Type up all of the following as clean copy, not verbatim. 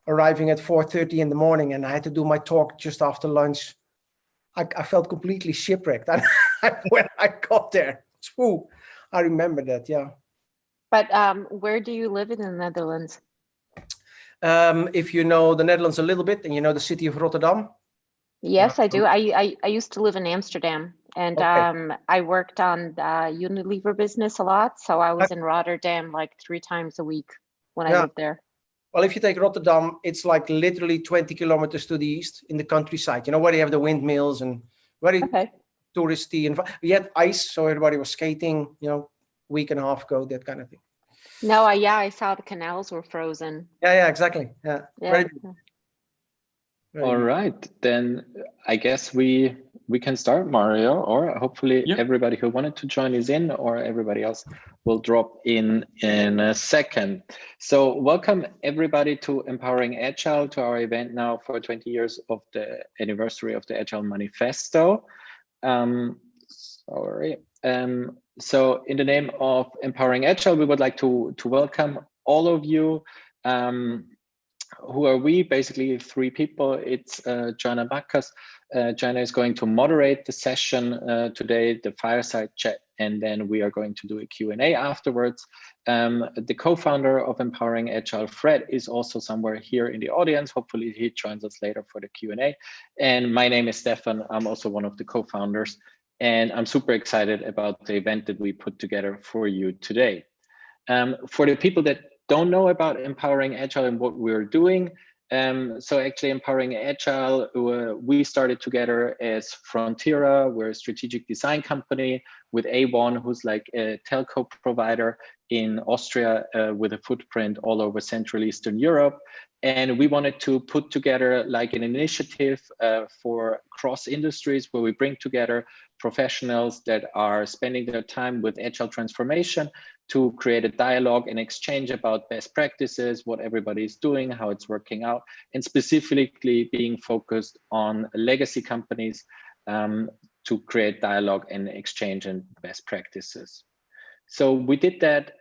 arriving at 4:30 in the morning, and I had to do my talk just after lunch. I felt completely shipwrecked when I got there. Ooh, I remember that, yeah. But where do you live in the Netherlands? If you know the Netherlands a little bit, and you know the city of Rotterdam. Yes, I do. I used to live in Amsterdam, and Okay. I worked on the Unilever business a lot. So I was in Rotterdam like 3 times a week when I lived there. Well, if you take Rotterdam, it's like literally 20 kilometers to the east in the countryside, you know, where they have the windmills and very touristy. And we had ice, so everybody was skating, you know, week and a half ago, that kind of thing. No, I saw the canals were frozen. Yeah, exactly. Yeah. Very All right, then I guess we can start, Mario, or hopefully everybody who wanted to join is in, or everybody else will drop in a second. So welcome everybody to Empowering Agile, to our event now for 20 years of the anniversary of the Agile Manifesto. So in the name of Empowering Agile, we would like to welcome all of you. Who are we? Basically 3 people. It's Joanna Bacchus. Joanna is going to moderate the session today, the fireside chat, and then we are going to do a Q&A afterwards. The co-founder of Empowering Agile, Fred, is also somewhere here in the audience. Hopefully he joins us later for the Q&A. And my name is Stefan. I'm also one of the co-founders, and I'm super excited about the event that we put together for you today. For the people that don't know about Empowering Agile and what we're doing, so actually Empowering Agile, we started together as Frontiera. We're a strategic design company with A1, who's like a telco provider in Austria with a footprint all over Central Eastern Europe. And we wanted to put together like an initiative for cross industries where we bring together professionals that are spending their time with Agile transformation to create a dialogue and exchange about best practices, what everybody is doing, how it's working out, and specifically being focused on legacy companies to create dialogue and exchange and best practices. So we did that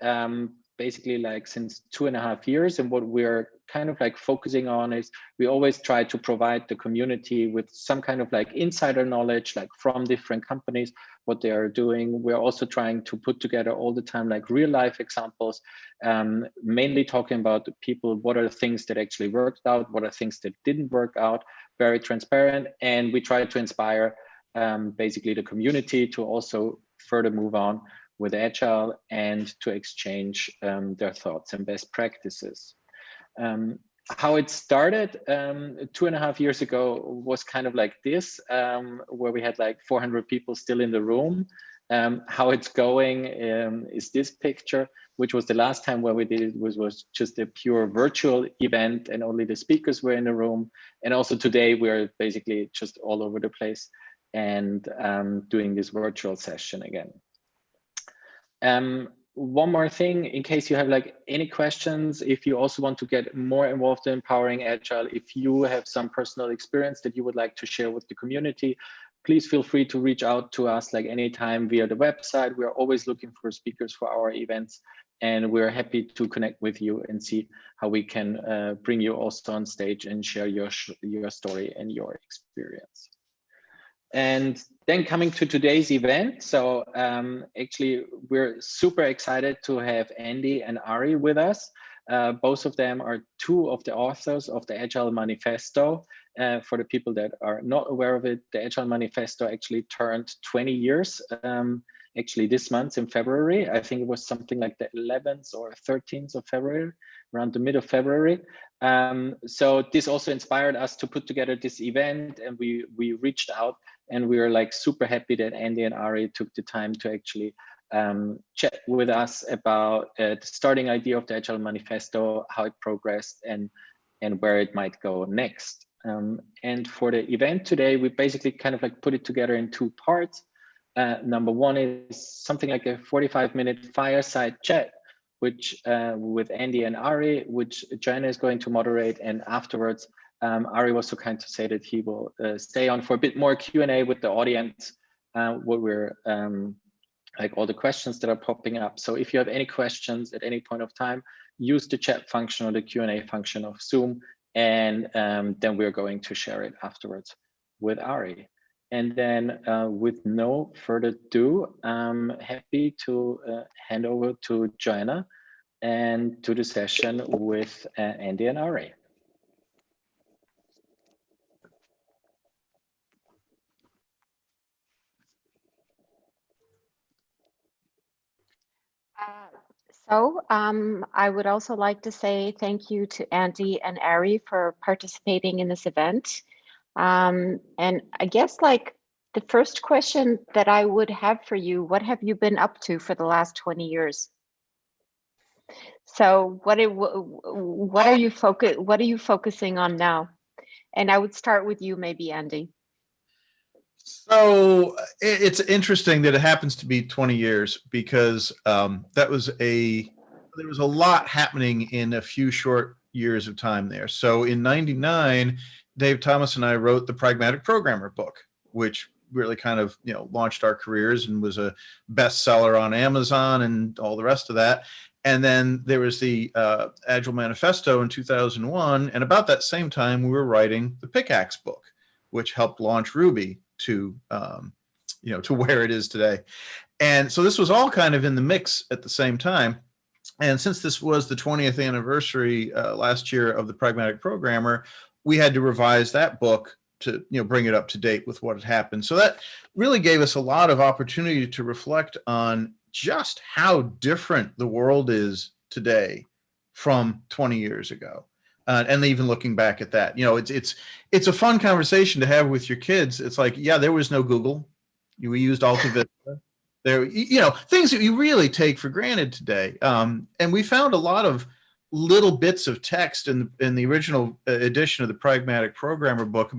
basically like since 2.5 years, and what we're kind of like focusing on is we always try to provide the community with some kind of like insider knowledge, like from different companies, what they are doing. We're also trying to put together all the time like real life examples, mainly talking about the people, what are the things that actually worked out, what are things that didn't work out, very transparent. And we try to inspire basically the community to also further move on with Agile and to exchange their thoughts and best practices. How it started 2.5 years ago was kind of like this, where we had like 400 people still in the room. How it's going is this picture, which was the last time where we did it was just a pure virtual event and only the speakers were in the room. And also today we're basically just all over the place and doing this virtual session again. One more thing, in case you have like any questions, if you also want to get more involved in Empowering Agile, if you have some personal experience that you would like to share with the community, please feel free to reach out to us like anytime via the website. We're always looking for speakers for our events, and we're happy to connect with you and see how we can bring you also on stage and share your story and your experience. And then coming to today's event, so actually we're super excited to have Andy and Ari with us. Both of them are 2 of the authors of the Agile Manifesto. For the people that are not aware of it, the Agile Manifesto actually turned 20 years, actually this month in February. I think it was something like the 11th or 13th of February, around the mid of February. So this also inspired us to put together this event, and we reached out, and we were like super happy that Andy and Ari took the time to actually chat with us about the starting idea of the Agile Manifesto, how it progressed, and where it might go next. And for the event today, we basically kind of like put it together in 2 parts. Number 1 is something like a 45-minute fireside chat, which with Andy and Ari, which Joanna is going to moderate, and afterwards Ari was so kind to say that he will stay on for a bit more Q&A with the audience, what we're like all the questions that are popping up. So if you have any questions at any point of time, use the chat function or the Q&A function of Zoom, and then we're going to share it afterwards with Ari. And then with no further ado, I'm happy to hand over to Joanna and to the session with Andy and Ari. I would also like to say thank you to Andy and Ari for participating in this event. And I guess like the first question that I would have for you, what have you been up to for the last 20 years? So what are you focusing on now? And I would start with you, maybe Andy. So it's interesting that it happens to be 20 years because there was a lot happening in a few short years of time there. So in '99, Dave Thomas and I wrote the Pragmatic Programmer book, which really kind of launched our careers and was a bestseller on Amazon and all the rest of that. And then there was the Agile Manifesto in 2001, and about that same time we were writing the Pickaxe book, which helped launch Ruby to to where it is today. And so this was all kind of in the mix at the same time. And since this was the 20th anniversary last year of the Pragmatic Programmer, we had to revise that book to bring it up to date with what had happened. So that really gave us a lot of opportunity to reflect on just how different the world is today from 20 years ago. And even looking back at that, it's a fun conversation to have with your kids. It's like, yeah, there was no Google. We used Alta Vista. There, things that you really take for granted today. And we found a lot of little bits of text in the original edition of the Pragmatic Programmer book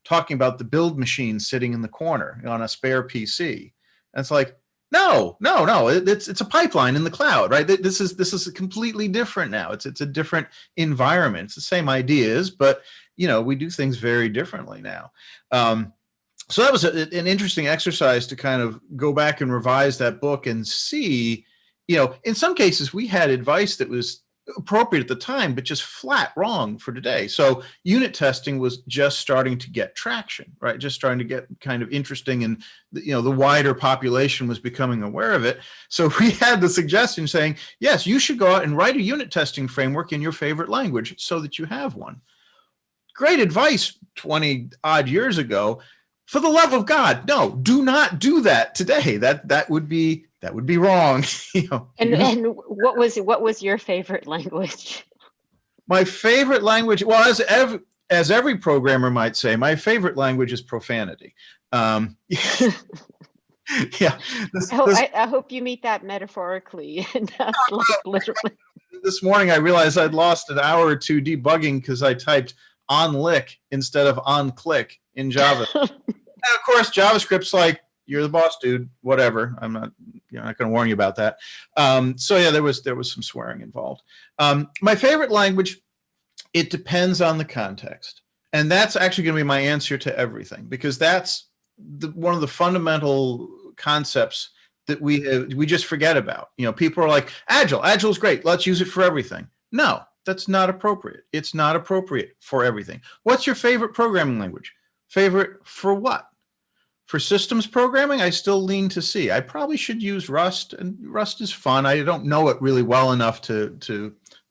talking about the build machine sitting in the corner on a spare PC. And it's like, no, it's a pipeline in the cloud, right? This is completely different now. It's a different environment. It's the same ideas, but we do things very differently now. So that was an interesting exercise to kind of go back and revise that book and see, in some cases we had advice that was appropriate at the time, but just flat wrong for today. So unit testing was just starting to get traction, right? Just starting to get kind of interesting, and the wider population was becoming aware of it. So we had the suggestion saying, yes, you should go out and write a unit testing framework in your favorite language so that you have one. Great advice 20 odd years ago. For the love of God, no, do not do that today. That would be wrong. And what was your favorite language? My favorite language, well, as every programmer might say, my favorite language is profanity. Yeah. I hope you meet that metaphorically, not like literally. This morning I realized I'd lost an hour or two debugging because I typed on lick instead of on click in Java. And of course, JavaScript's like, you're the boss, dude, whatever. I'm not going to warn you about that. So yeah, there was some swearing involved. My favorite language, it depends on the context. And that's actually going to be my answer to everything, because that's one of the fundamental concepts that we just forget about. People are like, Agile's great. Let's use it for everything. No, that's not appropriate. It's not appropriate for everything. What's your favorite programming language? Favorite for what? For systems programming, I still lean to C. I probably should use Rust, and Rust is fun. I don't know it really well enough to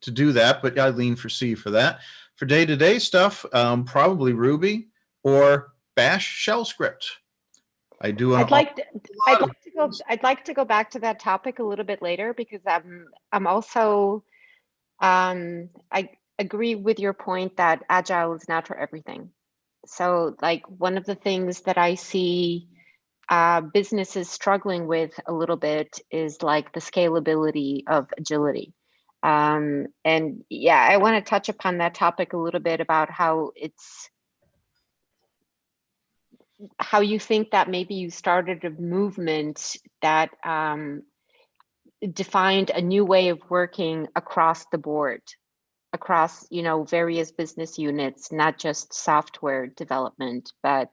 do that, but I lean for C for that. For day-to-day stuff, probably Ruby or Bash shell script. I do. I'd like to go back to that topic a little bit later, because I'm also I agree with your point that Agile is not for everything. So like one of the things that I see businesses struggling with a little bit is like the scalability of agility. And yeah, I want to touch upon that topic a little bit about how you think that maybe you started a movement that defined a new way of working across the board, across various business units, not just software development, but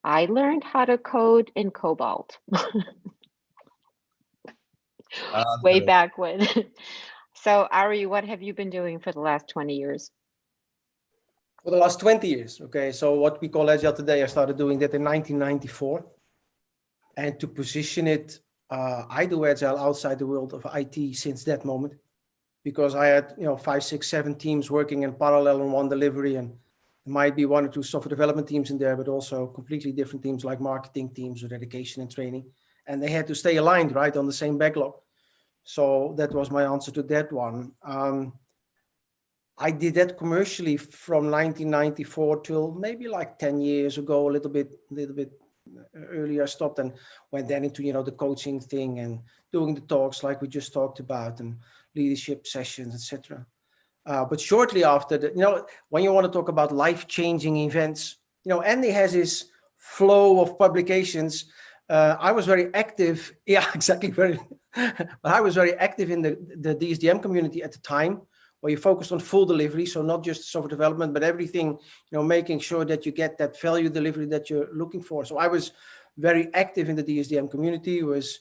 I learned how to code in Cobalt way back when. So Ari, what have you been doing for the last 20 years? For the last 20 years, okay. So what we call Agile today, I started doing that in 1994. And to position it, I do Agile outside the world of IT since that moment, because I had 5, 6, 7 teams working in parallel on one delivery, and there might be 1 or 2 software development teams in there, but also completely different teams like marketing teams or education and training, and they had to stay aligned, right, on the same backlog. So that was my answer to that one. I did that commercially from 1994 till maybe like 10 years ago, a little bit earlier. I stopped and went then into the coaching thing and doing the talks like we just talked about and leadership sessions, etc. But shortly after that, when you want to talk about life-changing events, Andy has his flow of publications. I was very active. Yeah, exactly. But I was very active in the DSDM community at the time, where you focused on full delivery. So not just software development, but everything, making sure that you get that value delivery that you're looking for. So I was very active in the DSDM community. It was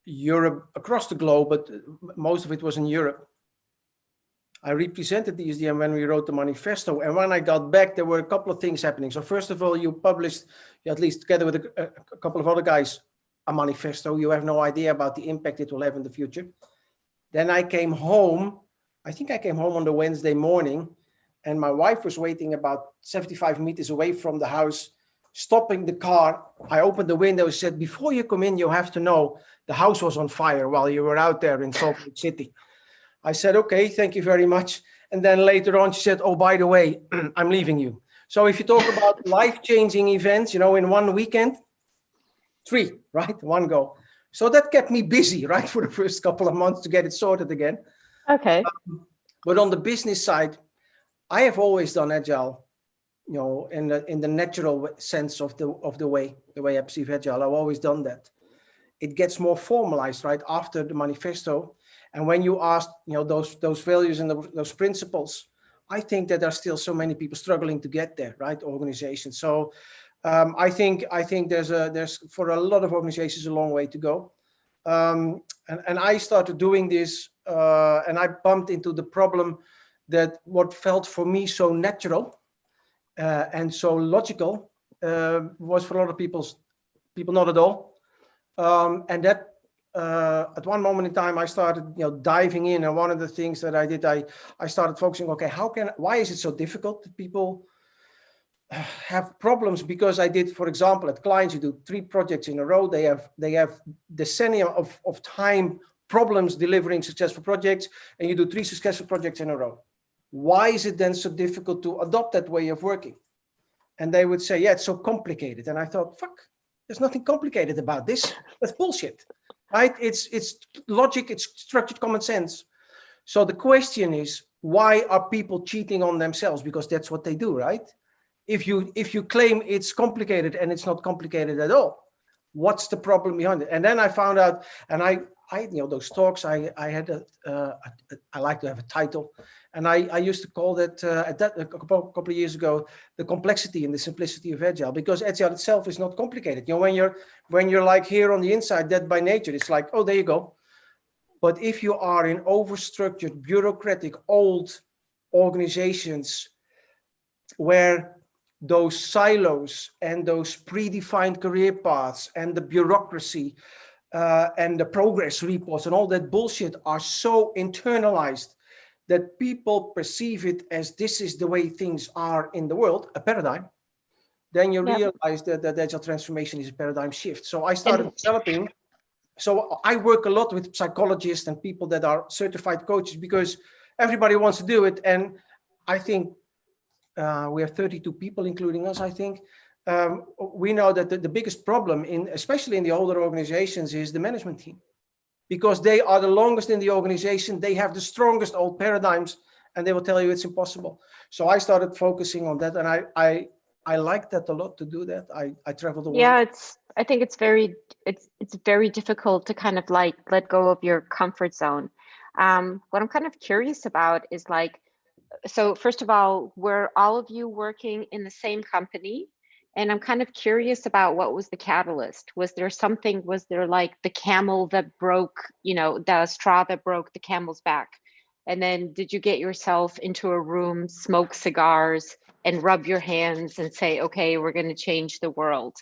Europe, across the globe, but most of it was in Europe. I represented DSDM when we wrote the manifesto. And when I got back, there were a couple of things happening. So first of all, you published, at least together with a couple of other guys, a manifesto. You have no idea about the impact it will have in the future. Then I came home. I think I came home on the Wednesday morning, and my wife was waiting about 75 meters away from the house, stopping the car. I opened the window and said, "Before you come in, you have to know the house was on fire while you were out there in Salt Lake City." I said, "Okay, thank you very much." And then later on, she said, "Oh, by the way, I'm leaving you." So if you talk about life-changing events, in one weekend, 3, right? 1 go. So that kept me busy, right, for the first couple of months to get it sorted again. Okay. But on the business side, I have always done Agile, in the natural sense of the way I perceive Agile. I've always done that. It gets more formalized, right, after the manifesto. And when you ask, those values and those principles, I think that there are still so many people struggling to get there, right, organizations. So I think there's for a lot of organizations a long way to go. And I started doing this, and I bumped into the problem that what felt for me so natural and so logical was for a lot of people not at all. And that at one moment in time, I started diving in, and one of the things that I did, I started focusing. Okay, why is it so difficult that people have problems? Because I did, for example, at clients, you do 3 projects in a row. They have decennia of time problems delivering successful projects, and you do 3 successful projects in a row. Why is it then so difficult to adopt that way of working? And they would say, "Yeah, it's so complicated." And I thought, fuck, there's nothing complicated about this. That's bullshit, right? It's logic, it's structured common sense. So the question is, why are people cheating on themselves? Because that's what they do, right? If you claim it's complicated and it's not complicated at all, what's the problem behind it? And then I found out, and I those talks, I had I like to have a title, and I used to call that a couple of years ago, the complexity and the simplicity of Agile, because Agile itself is not complicated. When you're like here on the inside, that by nature, it's like, oh, there you go. But if you are in overstructured, bureaucratic, old organizations where those silos and those predefined career paths and the bureaucracy and the progress reports and all that bullshit are so internalized that people perceive it as this is the way things are in the world, a paradigm, then you realize that Agile transformation is a paradigm shift. So I started developing. So I work a lot with psychologists and people that are certified coaches, because everybody wants to do it. And I think we have 32 people, including us, I think. We know that the biggest problem, especially in the older organizations, is the management team, because they are the longest in the organization. They have the strongest old paradigms, and they will tell you it's impossible. So I started focusing on that, and I like that a lot to do that. I travel the world. Yeah, I think it's very difficult to kind of like let go of your comfort zone. What I'm kind of curious about is like, so first of all, were all of you working in the same company? And I'm kind of curious about what was the catalyst. Was there something, was there like the camel that broke, the straw that broke the camel's back? And then did you get yourself into a room, smoke cigars, and rub your hands and say, okay, we're going to change the world?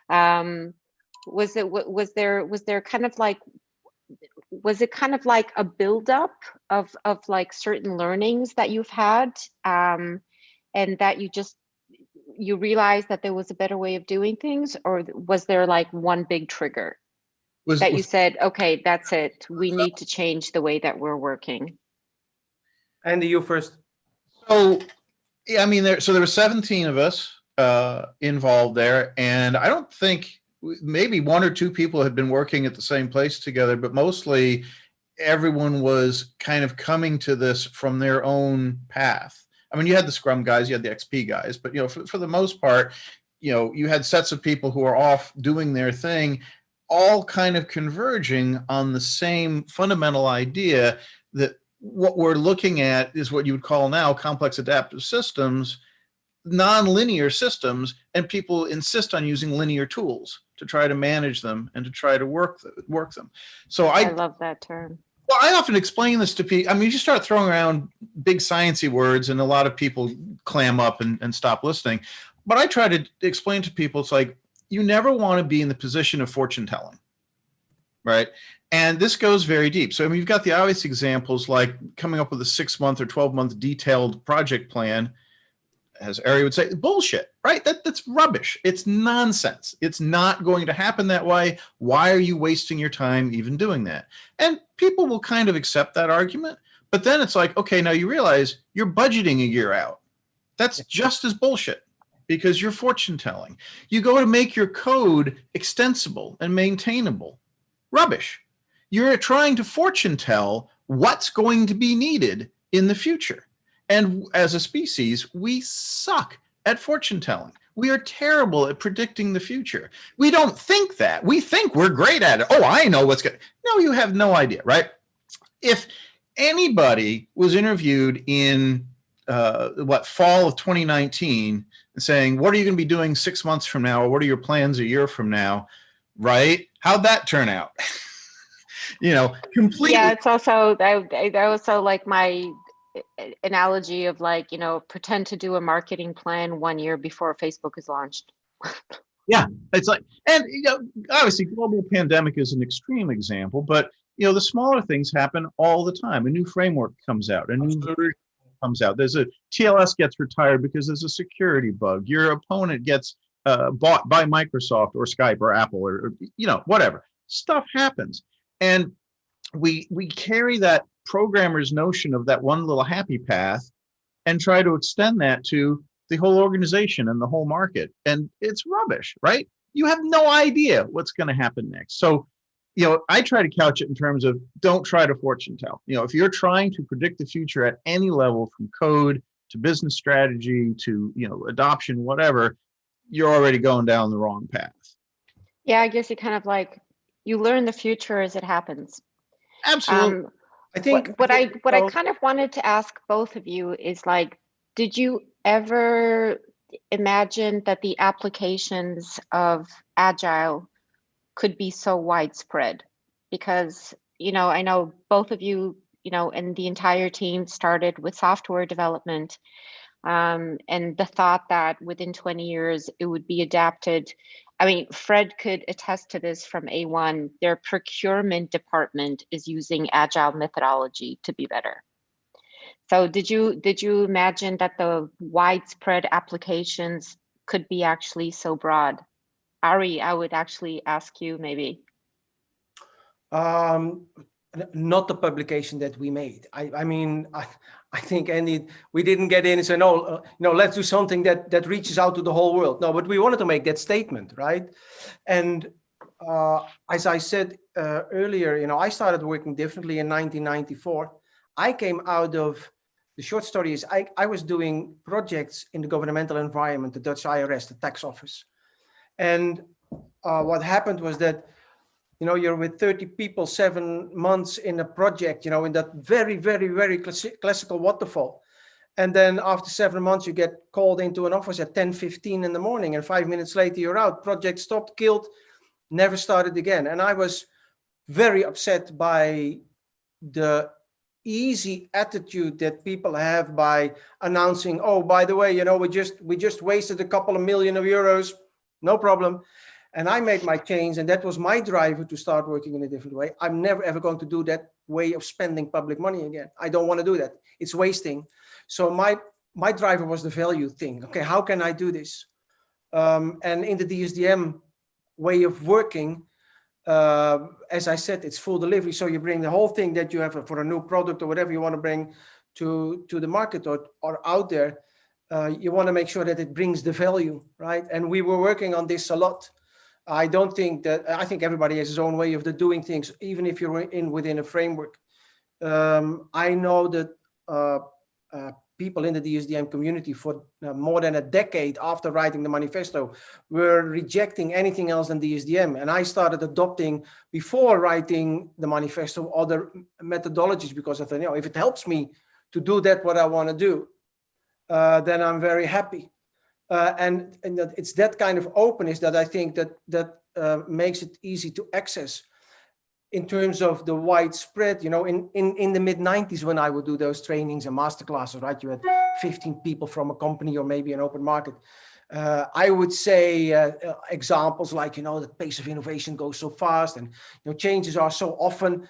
Was there kind of like, was it kind of like a buildup of like certain learnings that you've had, and that you realized that there was a better way of doing things? Or was there like one big trigger that you said, okay, that's it, we need to change the way that we're working? Andy, you first. So, yeah, I mean, there were 17 of us involved there, and I don't think, maybe one or two people had been working at the same place together, but mostly everyone was kind of coming to this from their own path. I mean, you had the Scrum guys, you had the XP guys, but for the most part, you had sets of people who are off doing their thing, all kind of converging on the same fundamental idea that what we're looking at is what you would call now complex adaptive systems, non-linear systems, and people insist on using linear tools to try to manage them and to try to work them. So I love that term. Well, I often explain this to people. I mean, you start throwing around big sciencey words and a lot of people clam up and stop listening. But I try to explain to people, it's like, you never want to be in the position of fortune telling, right? And this goes very deep. So I mean, you've got the obvious examples like coming up with a 6-month or 12-month detailed project plan, as Ari would say, bullshit, right? That's rubbish. It's nonsense. It's not going to happen that way. Why are you wasting your time even doing that? And people will kind of accept that argument. But then it's like, okay, now you realize you're budgeting a year out. That's just as bullshit because you're fortune telling. You go to make your code extensible and maintainable. Rubbish. You're trying to fortune tell what's going to be needed in the future. And as a species, we suck at fortune telling. We are terrible at predicting the future. We don't think that. We think we're great at it. Oh, I know what's good. No, you have no idea, right? If anybody was interviewed in fall of 2019 saying, what are you going to be doing 6 months from now? Or what are your plans a year from now? Right? How'd that turn out? Completely. Yeah, it's also, that also like my analogy of like, pretend to do a marketing plan 1 year before Facebook is launched. Yeah, it's like, and obviously global pandemic is an extreme example, but the smaller things happen all the time. A new framework comes out, a new version comes out. There's a TLS gets retired because there's a security bug. Your opponent gets bought by Microsoft or Skype or Apple or whatever. Stuff happens, and we carry that programmer's notion of that one little happy path and try to extend that to the whole organization and the whole market. And it's rubbish, right? You have no idea what's going to happen next. So, I try to couch it in terms of don't try to fortune tell. If you're trying to predict the future at any level, from code to business strategy to, adoption, whatever, you're already going down the wrong path. Yeah, I guess you kind of like, you learn the future as it happens. Absolutely. I think what I kind of wanted to ask both of you is like, did you ever imagine that the applications of Agile could be so widespread? Because, I know both of you, and the entire team started with software development, and the thought that within 20 years it would be adapted. I mean, Fred could attest to this from A1. Their procurement department is using Agile methodology to be better. So did you imagine that the widespread applications could be actually so broad? Ari, I would actually ask you maybe. Not the publication that we made. I mean, I think, Andy, we didn't get in and say, no, let's do something that reaches out to the whole world. No, but we wanted to make that statement, right? And as I said earlier, I started working differently in 1994. I came out of, the short story is, I was doing projects in the governmental environment, the Dutch IRS, the tax office. And what happened was that, you're with 30 people, 7 months in a project, in that very, very, very classical waterfall. And then after 7 months, you get called into an office at 10:15 in the morning, and 5 minutes later you're out. Project stopped, killed, never started again. And I was very upset by the easy attitude that people have by announcing, oh, by the way, we just wasted a couple of million of euros, no problem. And I made my change, and that was my driver to start working in a different way. I'm never ever going to do that way of spending public money again. I don't want to do that. It's wasting. So my driver was the value thing. Okay, how can I do this? And in the DSDM way of working, as I said, it's full delivery. So you bring the whole thing that you have for a new product or whatever you want to bring to the market or out there. You want to make sure that it brings the value, right? And we were working on this a lot. I think everybody has his own way of doing things, even if you're within a framework. I know that people in the DSDM community for more than a decade after writing the manifesto were rejecting anything else than DSDM. And I started adopting, before writing the manifesto, other methodologies, because I thought, if it helps me to do what I want to do, then I'm very happy. And it's that kind of openness that I think that makes it easy to access. In terms of the widespread, in the mid-90s, when I would do those trainings and masterclasses, right, you had 15 people from a company or maybe an open market. I would say examples like, the pace of innovation goes so fast, and changes are so often.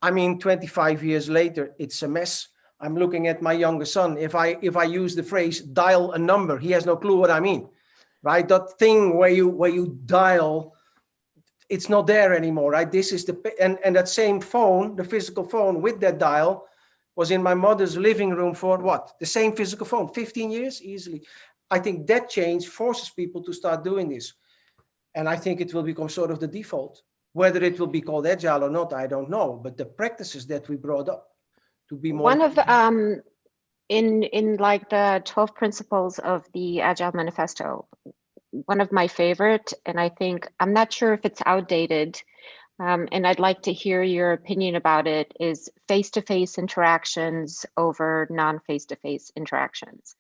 25 years later, it's a mess. I'm looking at my younger son. If I use the phrase dial a number, he has no clue what I mean, right? That thing where you dial, it's not there anymore, right? This is and that same phone, the physical phone with that dial, was in my mother's living room for what? The same physical phone, 15 years easily. I think that change forces people to start doing this. And I think it will become sort of the default. Whether it will be called Agile or not, I don't know. But the practices that we brought up to be more— One of in like the 12 principles of the Agile Manifesto, one of my favorite, and I think, I'm not sure if it's outdated, and I'd like to hear your opinion about it, is face-to-face interactions over non-face-to-face interactions.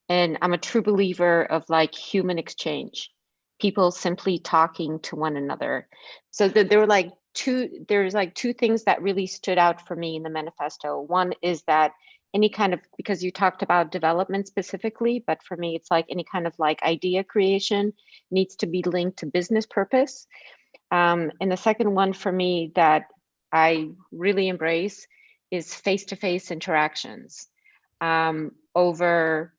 And I'm a true believer of like human exchange, people simply talking to one another. So there were like there's like two things that really stood out for me in the manifesto. One is that any kind of, because you talked about development specifically, but for me, it's like any kind of like idea creation needs to be linked to business purpose. And the second one for me that I really embrace is face-to-face interactions over.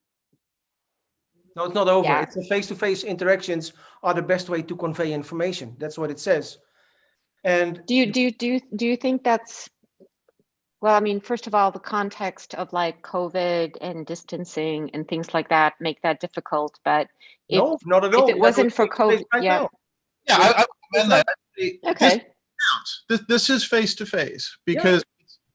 No, it's not over. Yeah. It's the face-to-face interactions are the best way to convey information. That's what it says. And do you think that's, well, first of all, the context of like COVID and distancing and things like that make that difficult. But no, not at all. If it wasn't for COVID, right yeah. now. Yeah, I recommend that. Okay. This is face-to-face, because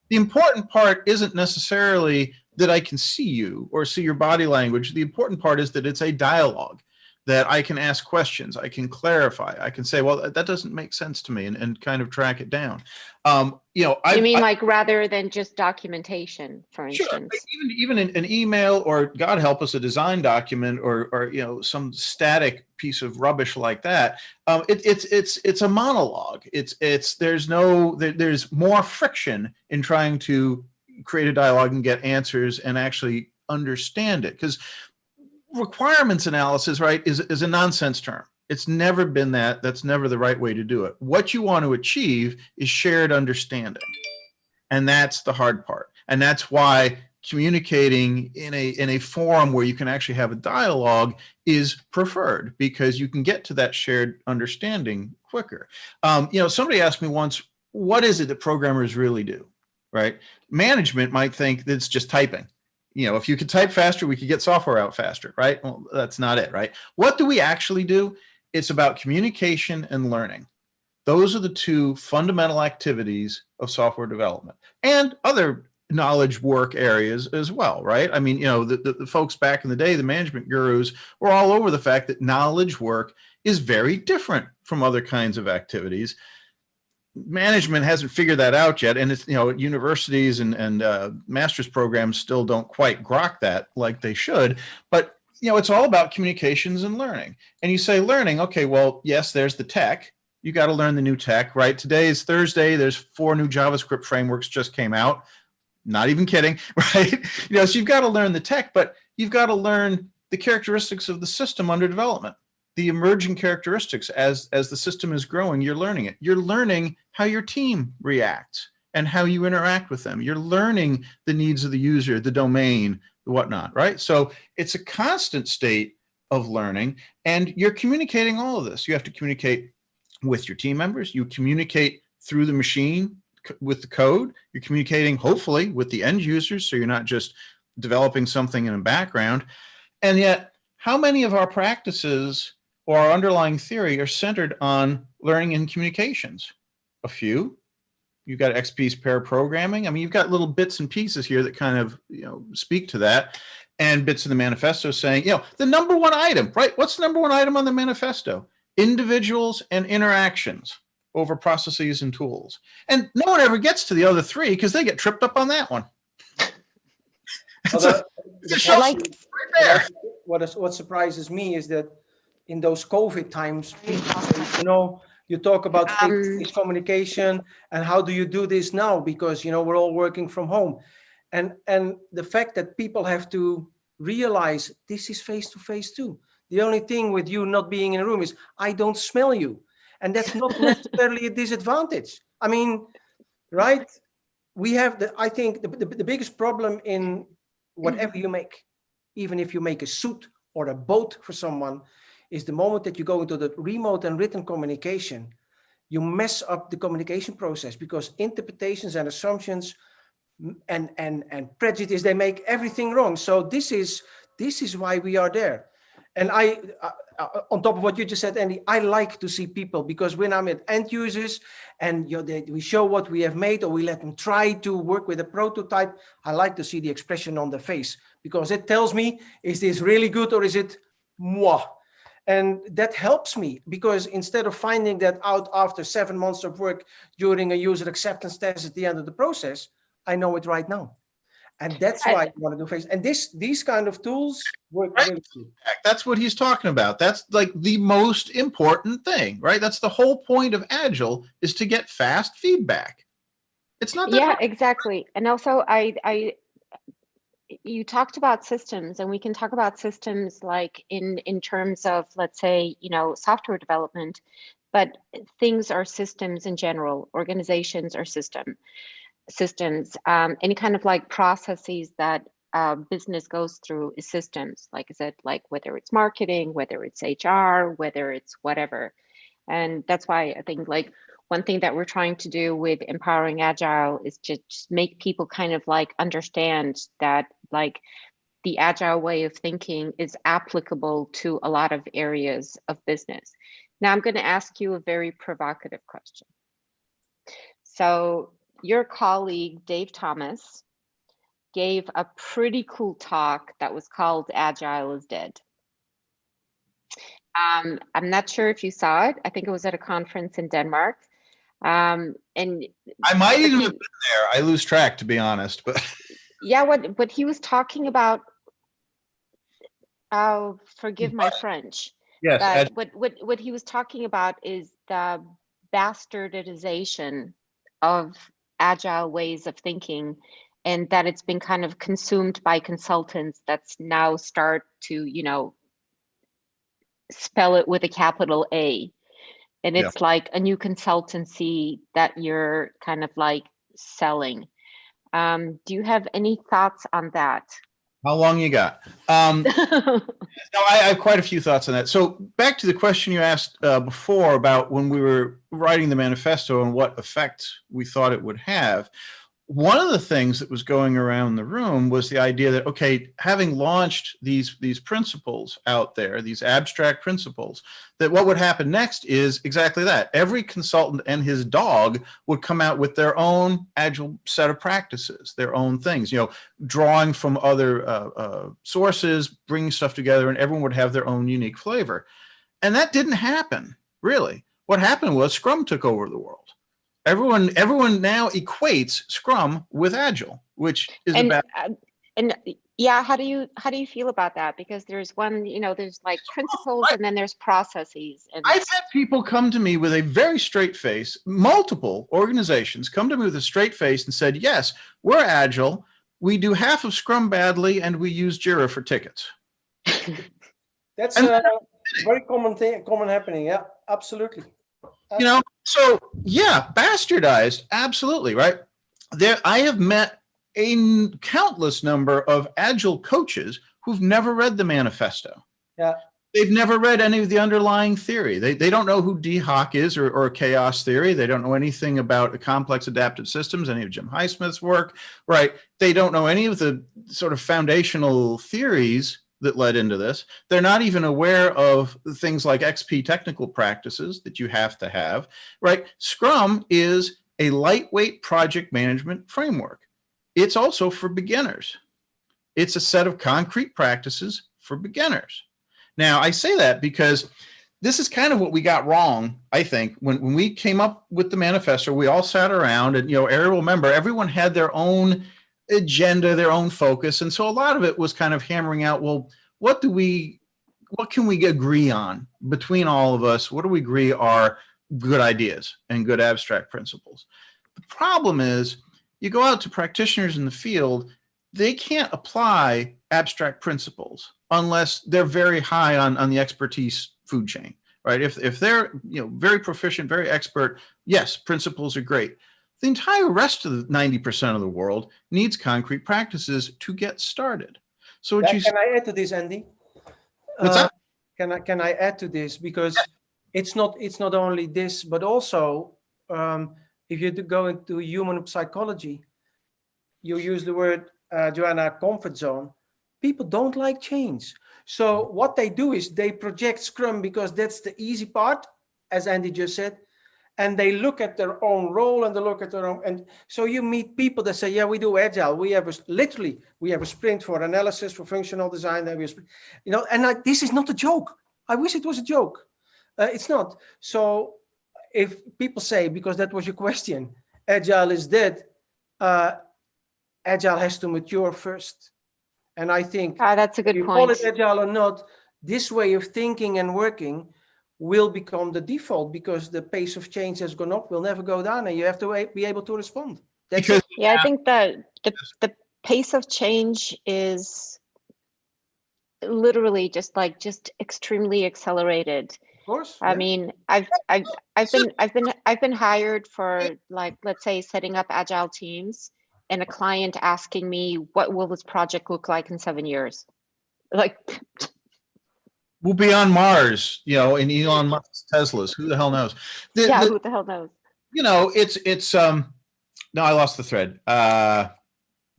the important part isn't necessarily that I can see you or see your body language. The important part is that it's a dialogue, that I can ask questions, I can clarify, I can say, well, that doesn't make sense to me, and kind of track it down. You mean like rather than just documentation, for instance? Sure. Even an email, or God help us, a design document, or some static piece of rubbish like that. It's a monologue. There's more friction in trying to create a dialogue and get answers and actually understand it, because requirements analysis, right, is a nonsense term. It's never been that. That's never the right way to do it. What you want to achieve is shared understanding. And that's the hard part. And that's why communicating in a forum where you can actually have a dialogue is preferred, because you can get to that shared understanding quicker. Somebody asked me once, what is it that programmers really do, right? Management might think that it's just typing. If you could type faster, we could get software out faster, right? Well, that's not it, right? What do we actually do? It's about communication and learning. Those are the two fundamental activities of software development, and other knowledge work areas as well, right? The folks back in the day, the management gurus, were all over the fact that knowledge work is very different from other kinds of activities. management hasn't figured that out yet. And it's, universities and master's programs still don't quite grok that like they should. But, it's all about communications and learning. And you say learning, okay, well, yes, there's the tech. You got to learn the new tech, right? Today is Thursday. There's 4 new JavaScript frameworks just came out. Not even kidding, right? So you've got to learn the tech, but you've got to learn the characteristics of the system under development, the emerging characteristics as the system is growing. You're learning it. You're learning how your team reacts and how you interact with them. You're learning the needs of the user, the domain, the whatnot, right? So it's a constant state of learning, and you're communicating all of this. You have to communicate with your team members. You communicate through the machine with the code. You're communicating, hopefully, with the end users, so you're not just developing something in the background. And yet, how many of our practices or our underlying theory are centered on learning and communications? A few. You've got XP's pair programming. I mean, you've got little bits and pieces here that kind of, speak to that, and bits of the manifesto saying, the number one item, right? What's the number one item on the manifesto? Individuals and interactions over processes and tools. And no one ever gets to the other 3 because they get tripped up on that one. What surprises me is that in those COVID times, you talk about face-to-face communication and how do you do this now? Because, we're all working from home. And the fact that people have to realize this is face-to-face too. The only thing with you not being in a room is I don't smell you. And that's not necessarily a disadvantage. I mean, right? We have I think the biggest problem in whatever you make, even if you make a suit or a boat for someone, is the moment that you go into the remote and written communication, you mess up the communication process because interpretations and assumptions and prejudice, they make everything wrong. So this is why we are there. And I, on top of what you just said, Andy, I like to see people, because when I'm at end users and we show what we have made, or we let them try to work with a prototype, I like to see the expression on the face, because it tells me, is this really good or is it moi? And that helps me, because instead of finding that out after 7 months of work during a user acceptance test at the end of the process, I know it right now. And that's why I want to do face. And these kind of tools work really good. That's what he's talking about. That's like the most important thing, right? That's the whole point of Agile, is to get fast feedback. It's not that hard. Exactly. And also you talked about systems, and we can talk about systems like in terms of, let's say, software development, but things are systems in general. Organizations are systems, any kind of like processes that business goes through is systems. Like I said, like whether it's marketing, whether it's HR, whether it's whatever. And that's why I think like one thing that we're trying to do with Empowering Agile is just make people kind of like understand that like the Agile way of thinking is applicable to a lot of areas of business. Now I'm going to ask you a very provocative question. So your colleague, Dave Thomas, gave a pretty cool talk that was called Agile is Dead. I'm not sure if you saw it. I think it was at a conference in Denmark. And I might even have been there. I lose track, to be honest. But yeah, what he was talking about, forgive my French. Yes. But what he was talking about is the bastardization of Agile ways of thinking, and that it's been kind of consumed by consultants that's now start to, spell it with a capital A. And it's like a new consultancy that you're kind of like selling. Do you have any thoughts on that? How long you got? No, I have quite a few thoughts on that. So back to the question you asked before about when we were writing the manifesto and what effect we thought it would have. One of the things that was going around the room was the idea that, okay, having launched these principles out there, these abstract principles, that what would happen next is exactly that. Every consultant and his dog would come out with their own Agile set of practices, their own things, drawing from other sources, bringing stuff together, and everyone would have their own unique flavor. And that didn't happen, really. What happened was Scrum took over the world. Everyone now equates Scrum with Agile, which is yeah, how do you feel about that? Because there's one, there's like principles and then there's processes. And I've had people come to me with a very straight face. Multiple organizations come to me with a straight face and said, yes, we're Agile. We do half of Scrum badly, and we use Jira for tickets. That's a very common happening. Yeah, absolutely. So yeah, bastardized, absolutely, right? I have met a countless number of Agile coaches who've never read the manifesto. Yeah. They've never read any of the underlying theory. They don't know who DHOC is or chaos theory. They don't know anything about complex adaptive systems, any of Jim Highsmith's work, right? They don't know any of the sort of foundational theories that led into this. They're not even aware of things like XP technical practices that you have to have, right? Scrum is a lightweight project management framework. It's also for beginners. It's a set of concrete practices for beginners. Now, I say that because this is kind of what we got wrong, I think. When we came up with the manifesto, we all sat around and, Ariel will remember, everyone had their own agenda, their own focus. And so a lot of it was kind of hammering out, well, what can we agree on between all of us? What do we agree are good ideas and good abstract principles? The problem is you go out to practitioners in the field, they can't apply abstract principles unless they're very high on the expertise food chain, right? If they're very proficient, very expert, yes, principles are great. The entire rest of the 90% of the world needs concrete practices to get started. So can I add to this, Andy? What's that? Can I add to this? Because it's not only this, but also if you go into human psychology, you use the word, Joanna, comfort zone. People don't like change. So what they do is they project Scrum because that's the easy part, as Andy just said. And they look at their own role and they look at their own. And so you meet people that say, yeah, we do Agile. We have a sprint for analysis, for functional design. And this is not a joke. I wish it was a joke. It's not. So if people say, because that was your question, Agile is dead, Agile has to mature first. And I think that's a good point. Call it Agile or not, this way of thinking and working will become the default because the pace of change has gone up, will never go down, and you have to be able to respond. I think that the pace of change is literally just extremely accelerated. Of course. I mean, I've been hired for, like, let's say, setting up Agile teams, and a client asking me, what will this project look like in 7 years? Like, we'll be on Mars, in Elon Musk's Teslas. Who the hell knows? Who the hell knows? It's no, I lost the thread.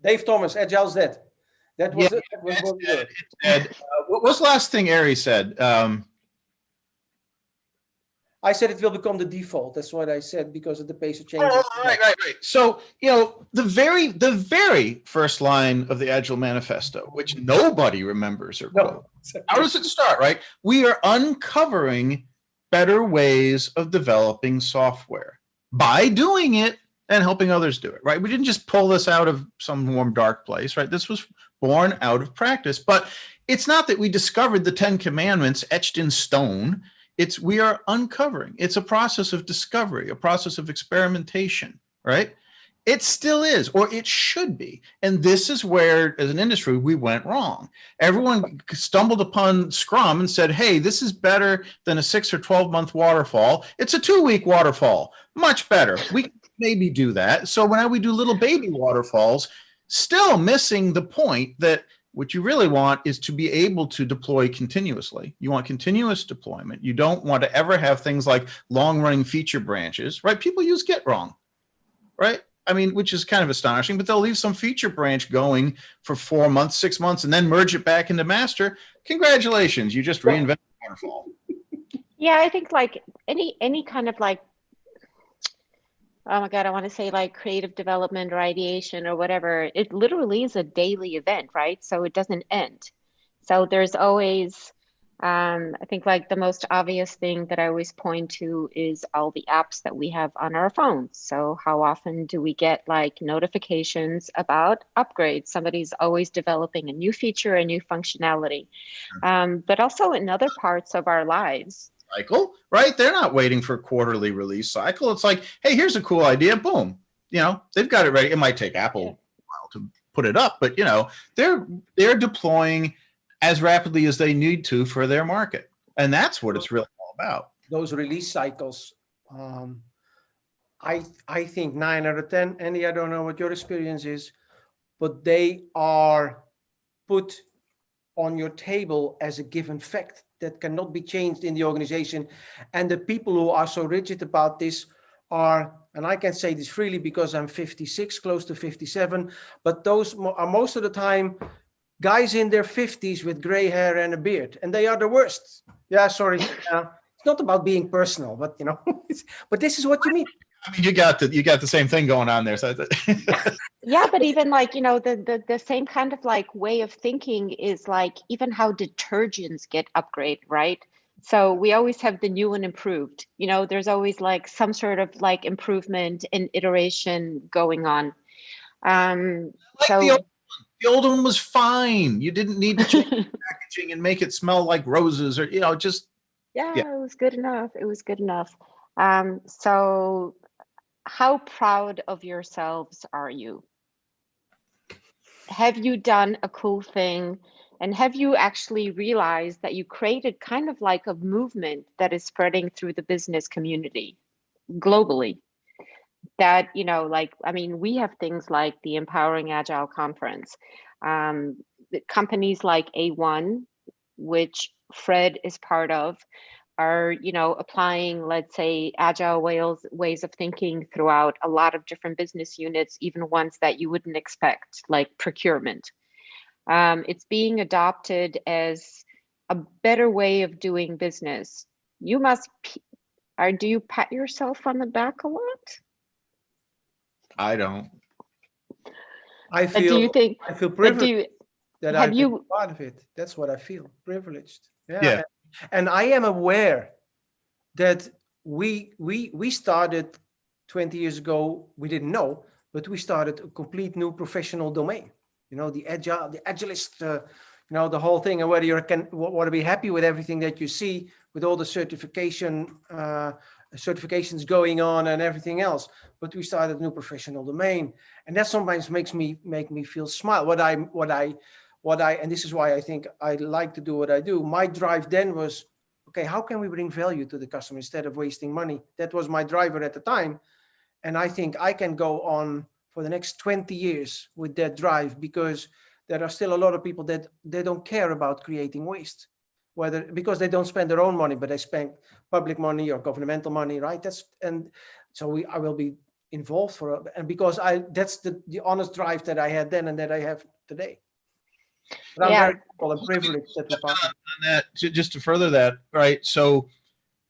Dave Thomas, Agile's dead. That was it. That was what we did. What was the last thing Ari said? I said it will become the default. That's what I said because of the pace of change. Right. So, the very first line of the Agile Manifesto, which nobody remembers or quote. How does it start, right? We are uncovering better ways of developing software by doing it and helping others do it, right? We didn't just pull this out of some warm, dark place, right? This was born out of practice. But it's not that we discovered the 10 Commandments etched in stone. We are uncovering. It's a process of discovery, a process of experimentation, right? It still is, or it should be. And this is where, as an industry, we went wrong. Everyone stumbled upon Scrum and said, hey, this is better than a 6 or 12-month waterfall. It's a 2-week waterfall. Much better. We can maybe do that. So when we do little baby waterfalls, still missing the point that what you really want is to be able to deploy continuously. You want continuous deployment. You don't want to ever have things like long-running feature branches, right? People use Git wrong, right? I mean, which is kind of astonishing, but they'll leave some feature branch going for 4 months, 6 months, and then merge it back into master. Congratulations, you just reinvented waterfall. Yeah, I think like any kind of like, oh my God, I want to say like creative development or ideation or whatever, it literally is a daily event, right? So it doesn't end. So there's always I think like the most obvious thing that I always point to is all the apps that we have on our phones. So how often do we get like notifications about upgrades? Somebody's always developing a new feature, a new functionality, but also in other parts of our lives. Cycle, right? They're not waiting for a quarterly release cycle. It's like, hey, here's a cool idea. Boom. You know, they've got it ready. It might take Apple a while to put it up, but you know, they're deploying as rapidly as they need to for their market. And that's what it's really all about. Those release cycles, I think 9 out of 10, Andy, I don't know what your experience is, but they are put on your table as a given fact that cannot be changed in the organization. And the people who are so rigid about this are, and I can say this freely because I'm 56, close to 57, but those are most of the time guys in their 50s with gray hair and a beard, and they are the worst. Yeah, sorry. It's not about being personal, but you know, but this is what you mean. I mean, you got the same thing going on there. So yeah, but even like, you know, the same kind of like way of thinking is like even how detergents get upgraded, right? So we always have the new and improved. You know, there's always like some sort of like improvement and iteration going on. So the old one was fine. You didn't need to change the packaging and make it smell like roses, or you know, just yeah, it was good enough. It was good enough. So how proud of yourselves are you? Have you done a cool thing? And have you actually realized that you created kind of like a movement that is spreading through the business community globally? That, you know, like, I mean, we have things like the Empowering Agile Conference. The companies like A1, which Fred is part of, are, you know, applying, let's say, agile ways of thinking throughout a lot of different business units, even ones that you wouldn't expect, like procurement. It's being adopted as a better way of doing business. You must, do you pat yourself on the back a lot? I don't. I feel, do you think, I feel privileged that I'm part of it. That's what I feel, privileged. Yeah. And I am aware that we started 20 years ago, we didn't know, but we started a complete new professional domain. You know, the agilist, you know, the whole thing, and whether you want to be happy with everything that you see, with all the certifications going on and everything else. But we started a new professional domain, and that sometimes make me feel smile. What I, and this is why I think I like to do what I do. My drive then was, okay, how can we bring value to the customer instead of wasting money? That was my driver at the time. And I think I can go on for the next 20 years with that drive, because there are still a lot of people that they don't care about creating waste, because they don't spend their own money, but they spend public money or governmental money, right? And so I will be involved and because that's the honest drive that I had then and that I have today. But I'm very grateful and privileged that we're part of that. Just to further that, right? So,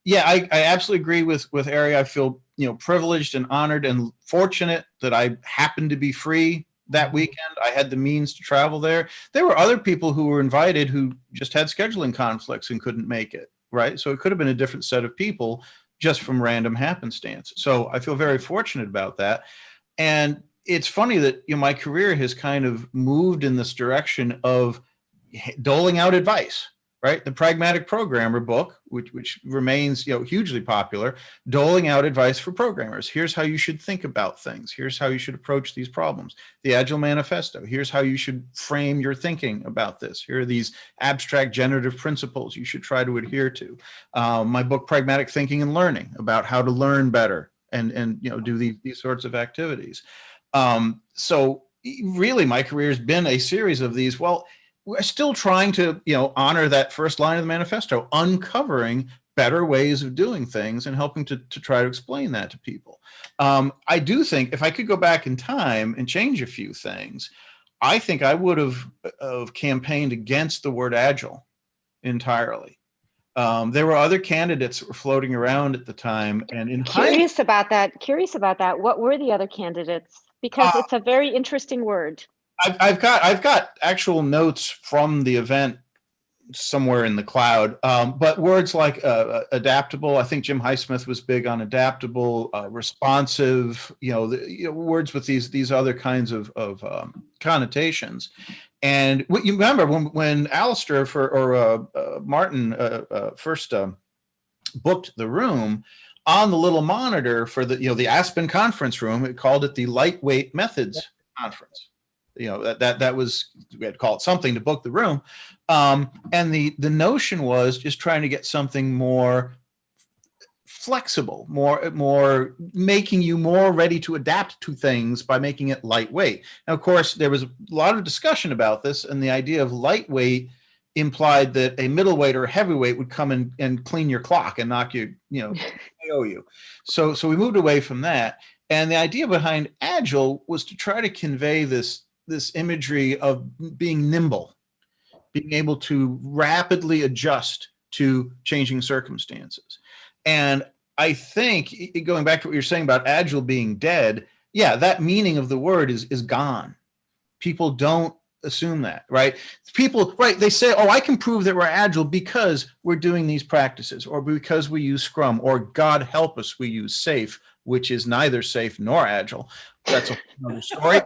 yeah, I absolutely agree with Ari. I feel, you know, privileged and honored and fortunate that I happened to be free that weekend. I had the means to travel there. There were other people who were invited who just had scheduling conflicts and couldn't make it, right? So it could have been a different set of people just from random happenstance. So I feel very fortunate about that. And it's funny that, you know, my career has kind of moved in this direction of doling out advice, right? The Pragmatic Programmer book, which remains, you know, hugely popular, doling out advice for programmers. Here's how you should think about things. Here's how you should approach these problems. The Agile Manifesto. Here's how you should frame your thinking about this. Here are these abstract generative principles you should try to adhere to. My book, Pragmatic Thinking and Learning, about how to learn better and you know, do these sorts of activities. So really, my career has been a series of these. Well, we're still trying to, you know, honor that first line of the manifesto, uncovering better ways of doing things and helping to try to explain that to people. I do think if I could go back in time and change a few things, I think I would have campaigned against the word agile entirely. There were other candidates that were floating around at the time, and curious about that. What were the other candidates? Because it's a very interesting word. I've got actual notes from the event somewhere in the cloud. But words like adaptable, I think Jim Highsmith was big on adaptable, responsive, words with these other kinds of connotations. And what you remember when Alistair Martin first booked the room, on the little monitor for the Aspen conference room, it called it the Lightweight Methods Conference. That was, we had to call it something to book the room. And the notion was just trying to get something more flexible, more making you more ready to adapt to things by making it lightweight. Now, of course, there was a lot of discussion about this, and the idea of lightweight implied that a middleweight or a heavyweight would come and clean your clock and knock you, KO you. So we moved away from that. And the idea behind Agile was to try to convey this imagery of being nimble, being able to rapidly adjust to changing circumstances. And I think, going back to what you're saying about Agile being dead, yeah, that meaning of the word is gone. People don't assume that, right? People, right, they say, oh, I can prove that we're Agile because we're doing these practices, or because we use Scrum, or God help us, we use SAFe, which is neither safe nor Agile. That's another story.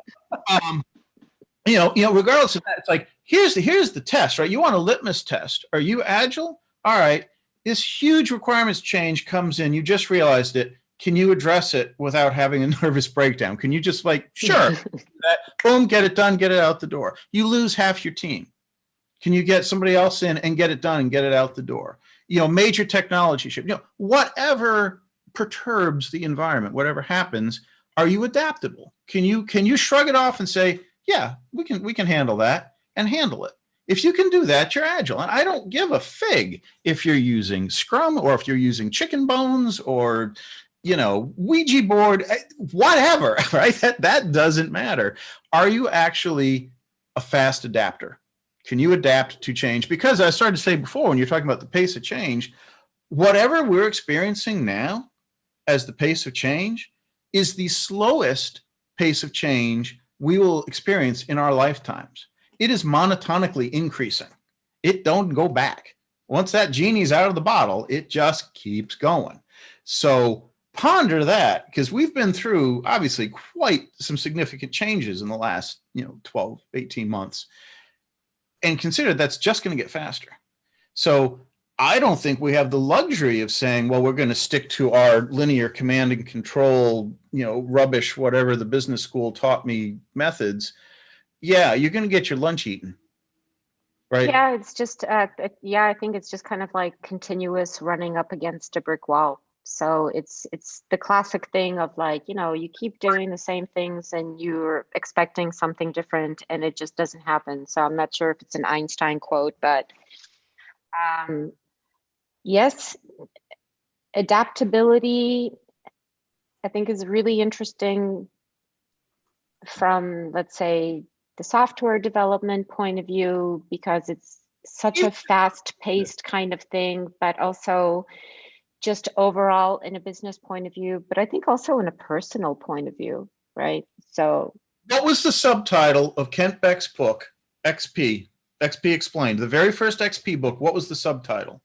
Regardless of that, it's like, here's the test, right? You want a litmus test. Are you Agile? All right. This huge requirements change comes in. You just realized it. Can you address it without having a nervous breakdown? Can you just sure, boom, get it done, get it out the door. You lose half your team. Can you get somebody else in and get it done and get it out the door? Major technology shift, whatever perturbs the environment, whatever happens, are you adaptable? Can you shrug it off and say, yeah, we can handle that, and handle it? If you can do that, you're Agile. And I don't give a fig if you're using Scrum, or if you're using chicken bones, or Ouija board, whatever, right? That doesn't matter. Are you actually a fast adapter? Can you adapt to change? Because I started to say before, when you're talking about the pace of change, whatever we're experiencing now as the pace of change is the slowest pace of change we will experience in our lifetimes. It is monotonically increasing. It don't go back. Once that genie's out of the bottle, it just keeps going. So ponder that, because we've been through obviously quite some significant changes in the last 12, 18 months, and consider that's just going to get faster. So I don't think we have the luxury of saying, well, we're going to stick to our linear command and control, rubbish, whatever the business school taught me methods. Yeah, you're going to get your lunch eaten. Right. Yeah, it's just, I think it's just kind of like continuous running up against a brick wall. So it's the classic thing of you keep doing the same things and you're expecting something different, and it just doesn't happen. So I'm not sure if it's an Einstein quote, but yes, adaptability, I think, is really interesting from, let's say, the software development point of view, because it's such a fast-paced kind of thing, but also just overall in a business point of view, but I think also in a personal point of view, right? So what was the subtitle of Kent Beck's book, XP Explained, the very first XP book? What was the subtitle?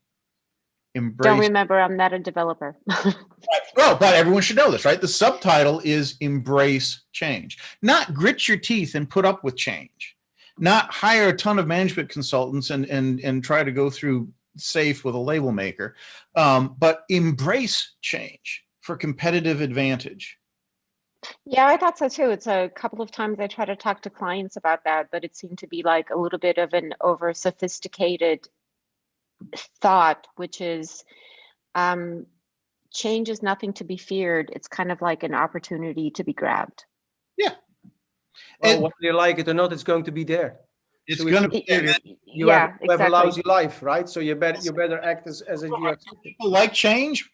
Don't remember, I'm not a developer. Well, but everyone should know this, right? The subtitle is Embrace Change. Not grit your teeth and put up with change. Not hire a ton of management consultants and try to go through SAFe with a label maker, but embrace change for competitive advantage. Yeah, I thought so too. It's a couple of times I try to talk to clients about that, but it seemed to be like a little bit of an over sophisticated thought, which is change is nothing to be feared. It's kind of like an opportunity to be grabbed. Yeah. Well, whether you like it or not, it's going to be there. It's going to be there. You have a lousy life, right? So you better act as if you accept it. People like change.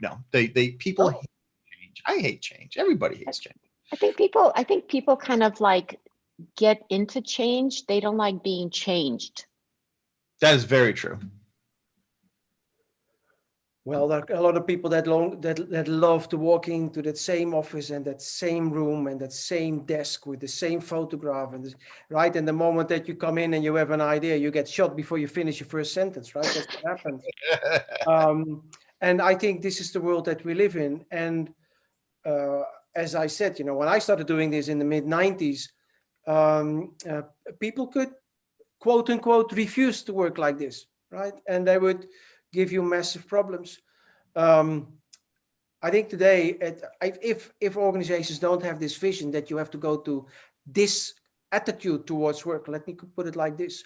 No, people hate change. I hate change. Everybody hates change. I think people kind of get into change. They don't like being changed. That is very true. Well, there are a lot of people that love to walk into that same office and that same room and that same desk with the same photograph and right. And the moment that you come in and you have an idea, you get shot before you finish your first sentence. Right, that's what happens. And I think this is the world that we live in. And as I said, when I started doing this in the mid-90s, people could, quote unquote, refuse to work like this, right? And they would give you massive problems. I think today, if organizations don't have this vision that you have to go to this attitude towards work, let me put it like this,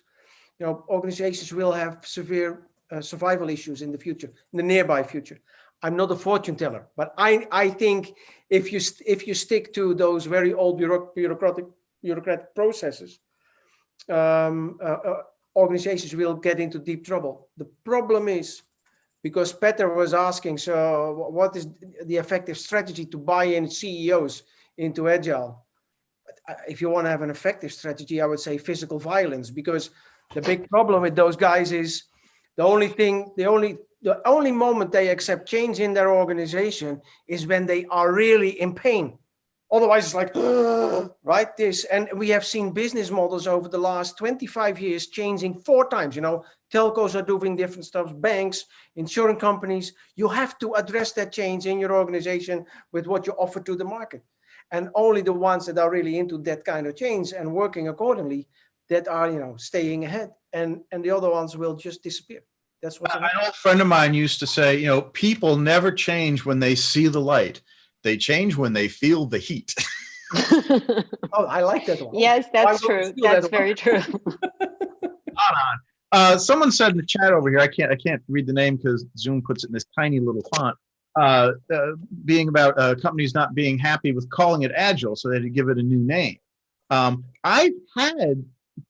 organizations will have severe survival issues in the future, in the nearby future. I'm not a fortune teller, but I think if you stick to those very old bureaucratic processes, organizations will get into deep trouble. The problem is, because Peter was asking, so what is the effective strategy to buy in CEOs into Agile? If you want to have an effective strategy, I would say physical violence, because the big problem with those guys is the only moment they accept change in their organization is when they are really in pain. Otherwise, it's like, right, this. And we have seen business models over the last 25 years changing 4 times. Telcos are doing different stuff, banks, insurance companies. You have to address that change in your organization with what you offer to the market. And only the ones that are really into that kind of change and working accordingly, that are, staying ahead. And the other ones will just disappear. That's what an old friend of mine used to say, people never change when they see the light. They change when they feel the heat. Oh, I like that one. Yes, that's true. That's very true. Someone said in the chat over here, I can't read the name because Zoom puts it in this tiny little font, being about companies not being happy with calling it Agile, so they had to give it a new name. I've had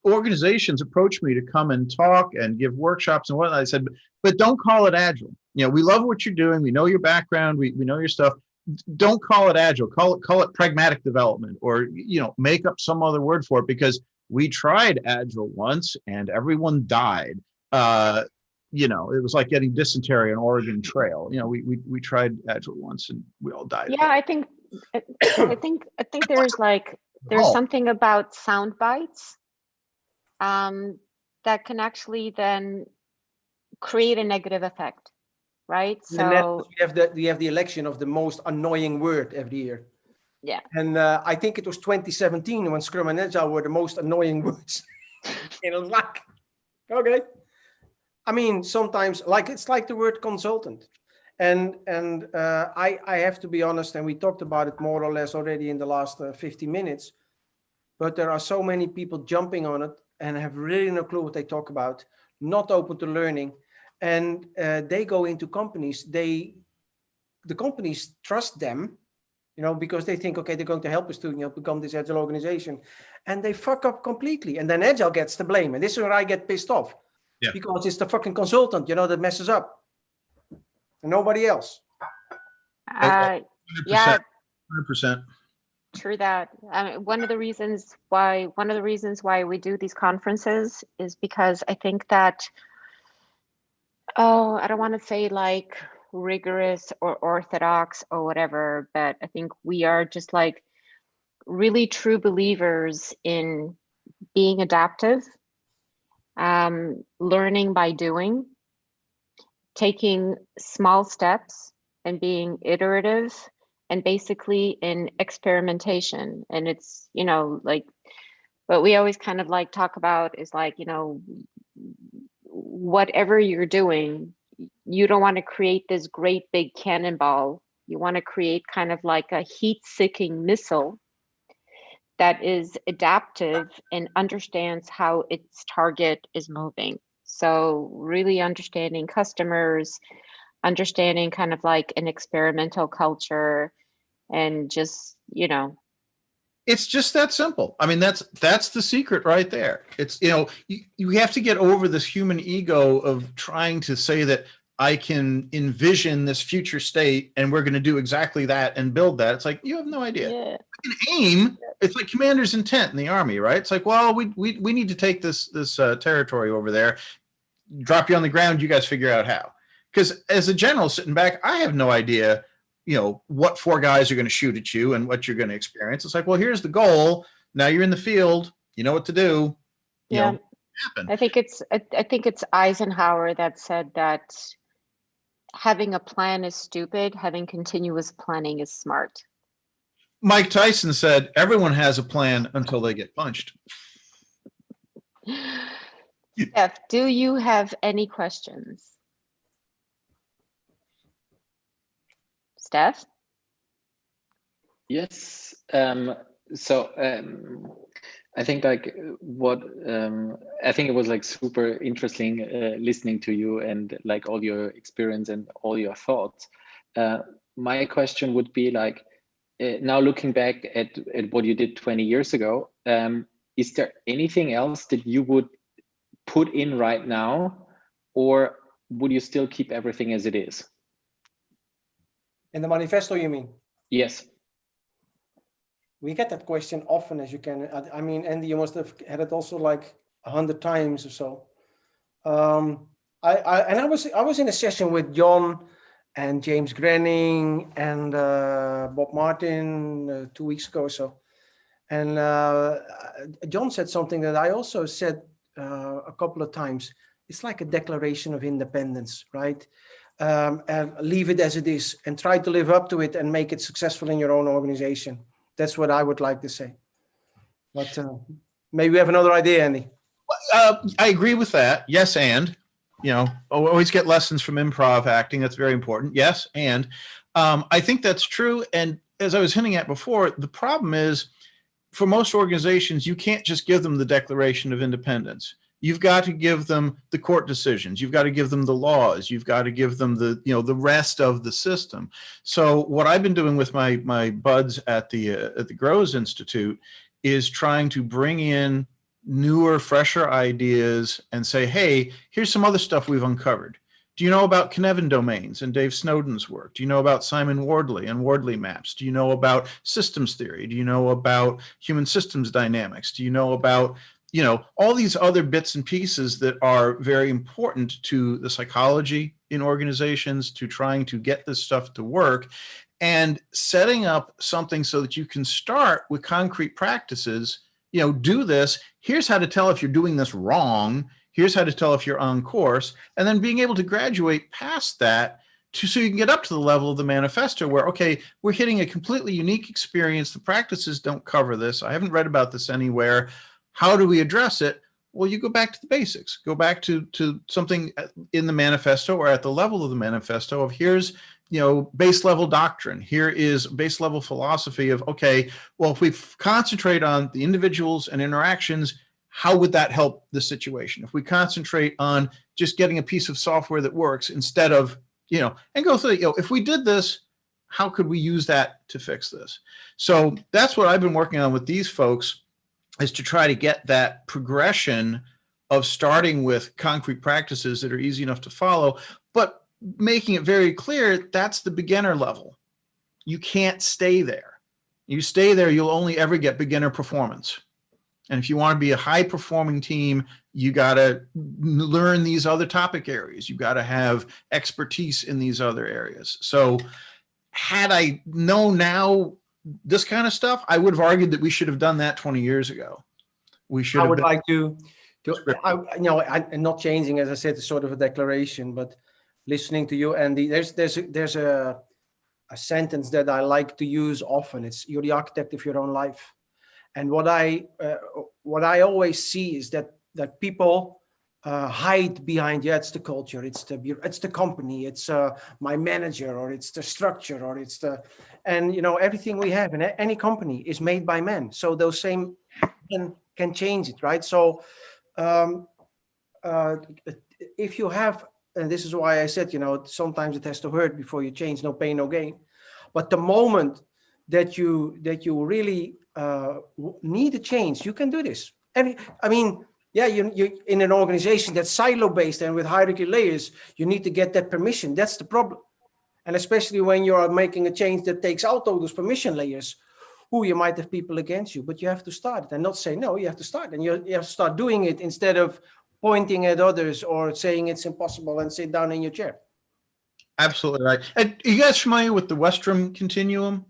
organizations approach me to come and talk and give workshops and whatnot. I said, but don't call it Agile. We love what you're doing. We know your background. We know your stuff. Don't call it Agile. Call it pragmatic development, or make up some other word for it, because we tried Agile once and everyone died. It was like getting dysentery on Oregon Trail. We tried Agile once and we all died. Yeah, I think there's something about sound bites that can actually then create a negative effect, right? So we have the election of the most annoying word every year. Yeah. And I think it was 2017 when Scrum and Agile were the most annoying words. It was like, okay. I mean, sometimes it's like the word consultant. And I have to be honest, and we talked about it more or less already in the last 50 minutes, but there are so many people jumping on it and have really no clue what they talk about, not open to learning. And they go into companies, the companies trust them, because they think, okay, they're going to help us to become this Agile organization, and they fuck up completely. And then Agile gets the blame. And this is where I get pissed off, because it's the fucking consultant, that messes up, and nobody else. 100%. Yeah, 100%. True that. One of the reasons why we do these conferences is because I think that, I don't want to say like rigorous or orthodox or whatever, but I think we are just like really true believers in being adaptive, learning by doing, taking small steps and being iterative, and basically in experimentation. And it's, what we always kind of like talk about is like, whatever you're doing, you don't want to create this great big cannonball. You want to create kind of like a heat-seeking missile that is adaptive and understands how its target is moving. So really understanding customers, understanding kind of like an experimental culture, and just, It's just that simple. I mean, that's the secret right there. It's, you have to get over this human ego of trying to say that I can envision this future state and we're going to do exactly that and build that. It's like, you have no idea. Yeah. I can aim. It's like commander's intent in the army, right? It's like, well, we need to take this territory over there, drop you on the ground. You guys figure out how. Because as a general sitting back, I have no idea, what 4 guys are going to shoot at you and what you're going to experience. It's like, well, here's the goal. Now you're in the field. You know what to do. Yeah. Happen. I think it's Eisenhower that said that having a plan is stupid. Having continuous planning is smart. Mike Tyson said, everyone has a plan until they get punched. Steph, do you have any questions? Steph? Yes. So I think like what I think it was like super interesting listening to you and like all your experience and all your thoughts. My question would be like, now looking back at what you did 20 years ago, is there anything else that you would put in right now, or would you still keep everything as it is? In the manifesto, you mean? Yes. We get that question often, as you can. I mean, Andy, you must have had it also like 100 times or so. I was in a session with John and James Grenning and Bob Martin 2 weeks ago or so. And John said something that I also said a couple of times. It's like a declaration of independence, right? And leave it as it is and try to live up to it and make it successful in your own organization. That's what I would like to say. But maybe we have another idea, Andy. I agree with that. Yes, and always get lessons from improv acting. That's very important. Yes, and I think that's true. And as I was hinting at before, the problem is for most organizations, you can't just give them the Declaration of Independence. You've got to give them the court decisions. You've got to give them the laws. You've got to give them the rest of the system. So what I've been doing with my buds at the Grows Institute is trying to bring in newer, fresher ideas and say, hey, here's some other stuff we've uncovered. Do you know about Cynefin domains and Dave Snowden's work? Do you know about Simon Wardley and Wardley maps? Do you know about systems theory? Do you know about human systems dynamics? Do you know about all these other bits and pieces that are very important to the psychology in organizations, to trying to get this stuff to work, and setting up something so that you can start with concrete practices, do this. Here's how to tell if you're doing this wrong. Here's how to tell if you're on course. And then being able to graduate past that so you can get up to the level of the manifesto where, okay, we're hitting a completely unique experience. The practices don't cover this. I haven't read about this anywhere. How do we address it? Well, you go back to the basics. Go back to something in the manifesto or at the level of the manifesto of here's, base level doctrine. Here is base level philosophy of, okay, well, if we concentrate on the individuals and interactions, how would that help the situation? If we concentrate on just getting a piece of software that works instead of, and go through, if we did this, how could we use that to fix this? So that's what I've been working on with these folks, is to try to get that progression of starting with concrete practices that are easy enough to follow, but making it very clear that's the beginner level. You can't stay there. You stay there, you'll only ever get beginner performance. And if you want to be a high performing team, you got to learn these other topic areas. You got to have expertise in these other areas. So had I known now this kind of stuff, I would have argued that we should have done that 20 years ago. We should. I would like to I'm not changing, as I said, it's sort of a declaration, but listening to you, Andy, there's a sentence that I like to use often. It's you're the architect of your own life. And what I always see is that people hide behind, it's the culture, it's the company, it's my manager, or it's the structure, or it's everything we have in any company is made by men. So those same can change it, right? So if you have, and this is why I said, sometimes it has to hurt before you change. No pain, no gain. But the moment that you really need a change, you can do this. And I mean, you in an organization that's silo-based and with hierarchy layers, you need to get that permission. That's the problem. And especially when you are making a change that takes out all those permission layers, you might have people against you, but you have to start it and not say no. You have to start, and you have to start doing it instead of pointing at others or saying it's impossible and sit down in your chair. Absolutely right. And are you guys familiar with the Westrum Continuum?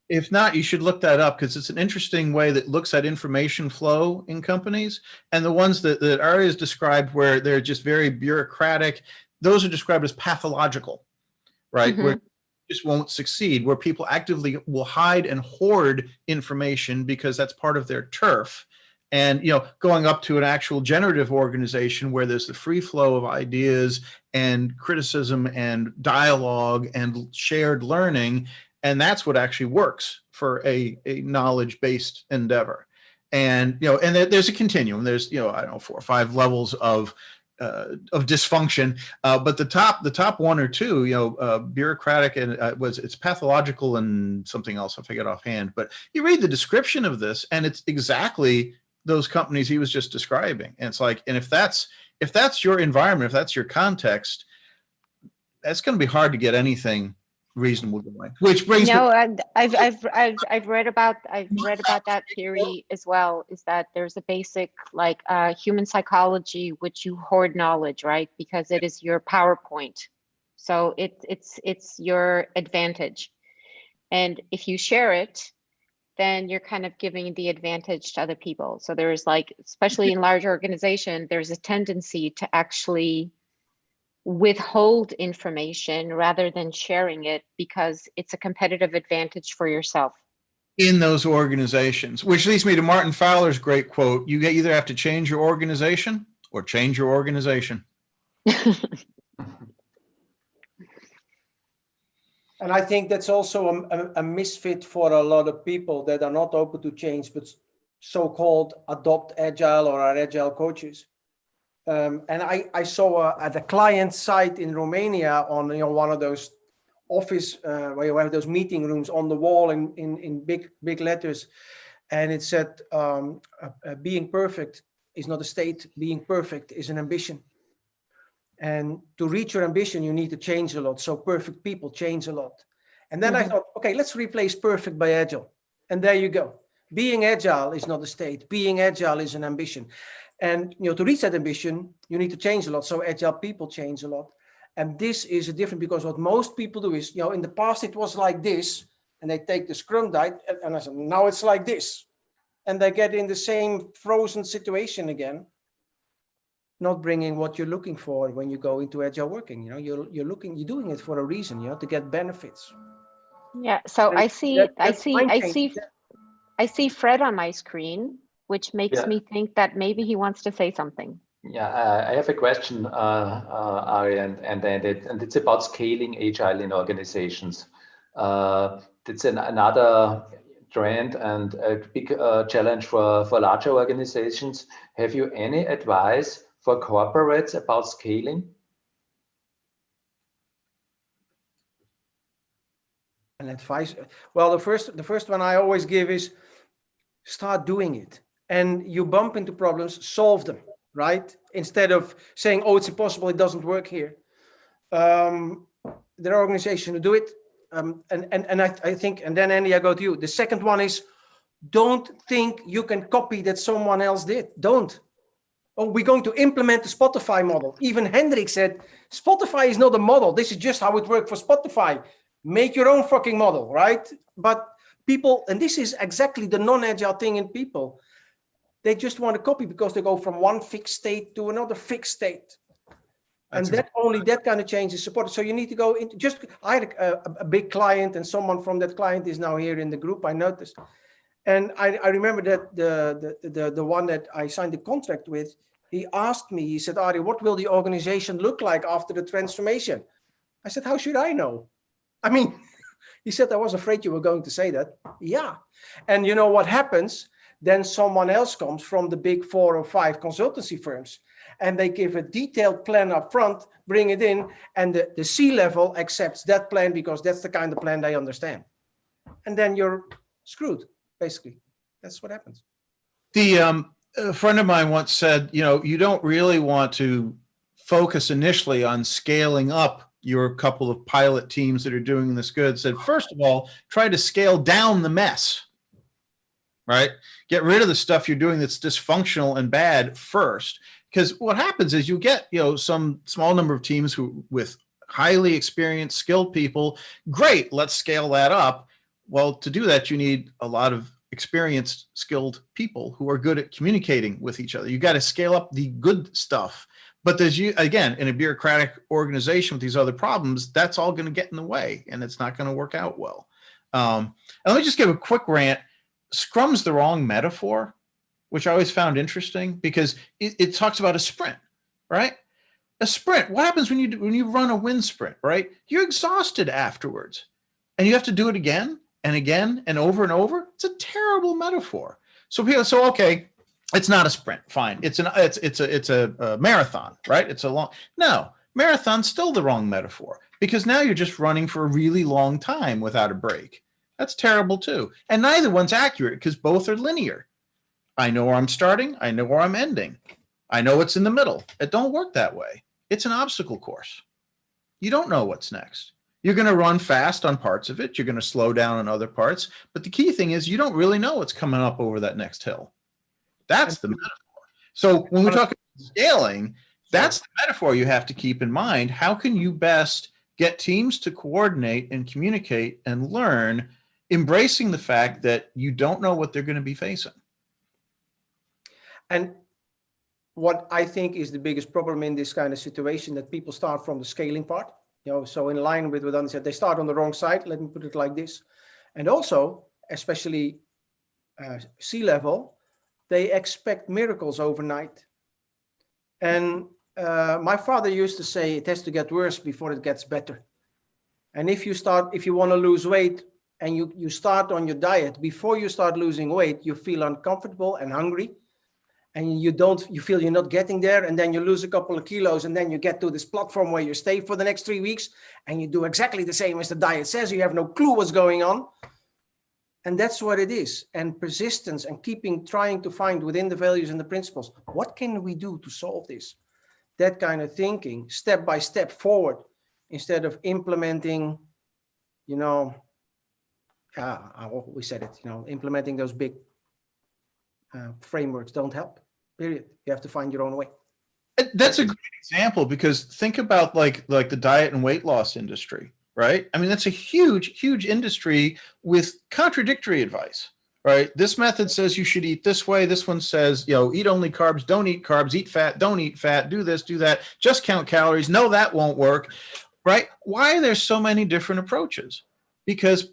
If not, you should look that up because it's an interesting way that looks at information flow in companies. And the ones that Aria's described where they're just very bureaucratic, those are described as pathological, right? Mm-hmm. Where you just won't succeed, where people actively will hide and hoard information because that's part of their turf. And, you know, going up to an actual generative organization where there's the free flow of ideas and criticism and dialogue and shared learning. And that's what actually works for a knowledge-based endeavor. And, you know, and there's a continuum. There's, you know, I don't know, 4 or 5 levels of dysfunction, but the top 1 or 2, you know, bureaucratic and it's pathological and something else I forget offhand. But you read the description of this, and it's exactly those companies he was just describing. And it's like, and if that's your environment, if that's your context, that's going to be hard to get anything reasonable going. Which brings I've read about that theory as well. Is that there's a basic like human psychology which you hoard knowledge, right? Because it is your PowerPoint, so it's your advantage, and if you share it, then you're kind of giving the advantage to other people. So there's like, especially in large organization, there's a tendency to actually withhold information rather than sharing it because it's a competitive advantage for yourself. In those organizations, which leads me to Martin Fowler's great quote, you either have to change your organization or change your organization. And I think that's also a misfit for a lot of people that are not open to change, but so-called adopt Agile or are Agile coaches. And I saw at a client site in Romania on, you know, one of those office where you have those meeting rooms on the wall in big letters, and it said, "Being perfect is not a state. Being perfect is an ambition." And to reach your ambition, you need to change a lot. So perfect people change a lot. And then I thought, okay, let's replace perfect by agile. And there you go. Being agile is not a state. Being agile is an ambition. And, you know, to reach that ambition, you need to change a lot. So agile people change a lot. And this is a different, because what most people do is, you know, in the past it was like this, and they take the Scrum guide, and I said, now it's like this. And they get in the same frozen situation again, not bringing what you're looking for when you go into agile working. You know, you're doing it for a reason, you know, to get benefits. Yeah. So and I see Fred on my screen, which makes me think that maybe he wants to say something. Yeah, I have a question, Ari, and it's about scaling Agile in organizations. It's another trend and a big challenge for larger organizations. Have you any advice for corporates about scaling? An advice? Well, the first one I always give is start doing it. And you bump into problems, solve them, right? Instead of saying, oh, it's impossible, it doesn't work here. There are organizations who do it. And I think, and then Andy, I go to you. The second one is, don't think you can copy that someone else did. Don't. Oh, we're going to implement the Spotify model. Even Hendrik said, Spotify is not a model. This is just how it worked for Spotify. Make your own fucking model, right? But people, and this is exactly the non-agile thing in people, they just want to copy because they go from one fixed state to another fixed state. That's and that only that kind of change is supported. So you need to go into just, I had a big client, and someone from that client is now here in the group, I noticed. And I remember that the one that I signed the contract with, he asked me, he said, Ari, what will the organization look like after the transformation? I said, how should I know? I mean, he said, I was afraid you were going to say that. Yeah. And you know what happens? Then someone else comes from the big 4 or 5 consultancy firms, and they give a detailed plan up front, bring it in, and the C-level accepts that plan because that's the kind of plan they understand. And then you're screwed, basically. That's what happens. A friend of mine once said, you know, you don't really want to focus initially on scaling up your couple of pilot teams that are doing this good. Said, first of all, try to scale down the mess, right? Get rid of the stuff you're doing that's dysfunctional and bad first. Because what happens is you get, you know, some small number of teams who with highly experienced, skilled people. Great, let's scale that up. Well, to do that, you need a lot of experienced, skilled people who are good at communicating with each other. You got to scale up the good stuff. But there's, again, in a bureaucratic organization with these other problems, that's all going to get in the way, and it's not going to work out well. And let me just give a quick rant. Scrum's the wrong metaphor, which I always found interesting, because it talks about a sprint, right? A sprint. What happens when you run a wind sprint, right? You're exhausted afterwards, and you have to do it again and again and over. It's a terrible metaphor. So people, okay, it's not a sprint. Fine. It's a marathon, right? It's a long. No, marathon's still the wrong metaphor, because now you're just running for a really long time without a break. That's terrible too. And neither one's accurate, because both are linear. I know where I'm starting. I know where I'm ending. I know what's in the middle. It don't work that way. It's an obstacle course. You don't know what's next. You're going to run fast on parts of it. You're going to slow down on other parts. But the key thing is you don't really know what's coming up over that next hill. That's the metaphor. So when we talk about scaling, that's the metaphor you have to keep in mind. How can you best get teams to coordinate and communicate and learn, embracing the fact that you don't know what they're going to be facing? And what I think is the biggest problem in this kind of situation, that people start from the scaling part, so in line with what Andy said, they start on the wrong side, let me put it like this. And also, especially C-level, they expect miracles overnight. And my father used to say, it has to get worse before it gets better. And if you want to lose weight and you start on your diet, before you start losing weight, you feel uncomfortable and hungry. And you feel you're not getting there, and then you lose a couple of kilos, and then you get to this platform where you stay for the next 3 weeks, and you do exactly the same as the diet says. You have no clue what's going on. And that's what it is. And persistence and trying to find within the values and the principles, what can we do to solve this? That kind of thinking, step by step forward, instead of implementing, we said it, implementing those big frameworks don't help, period. You have to find your own way. That's a great example, because think about like the diet and weight loss industry, right? I mean, that's a huge industry with contradictory advice, right? This method says you should eat this way. This one says, eat only carbs, don't eat carbs, eat fat, don't eat fat, do this, do that, just count calories. No, that won't work, right? Why are there so many different approaches? Because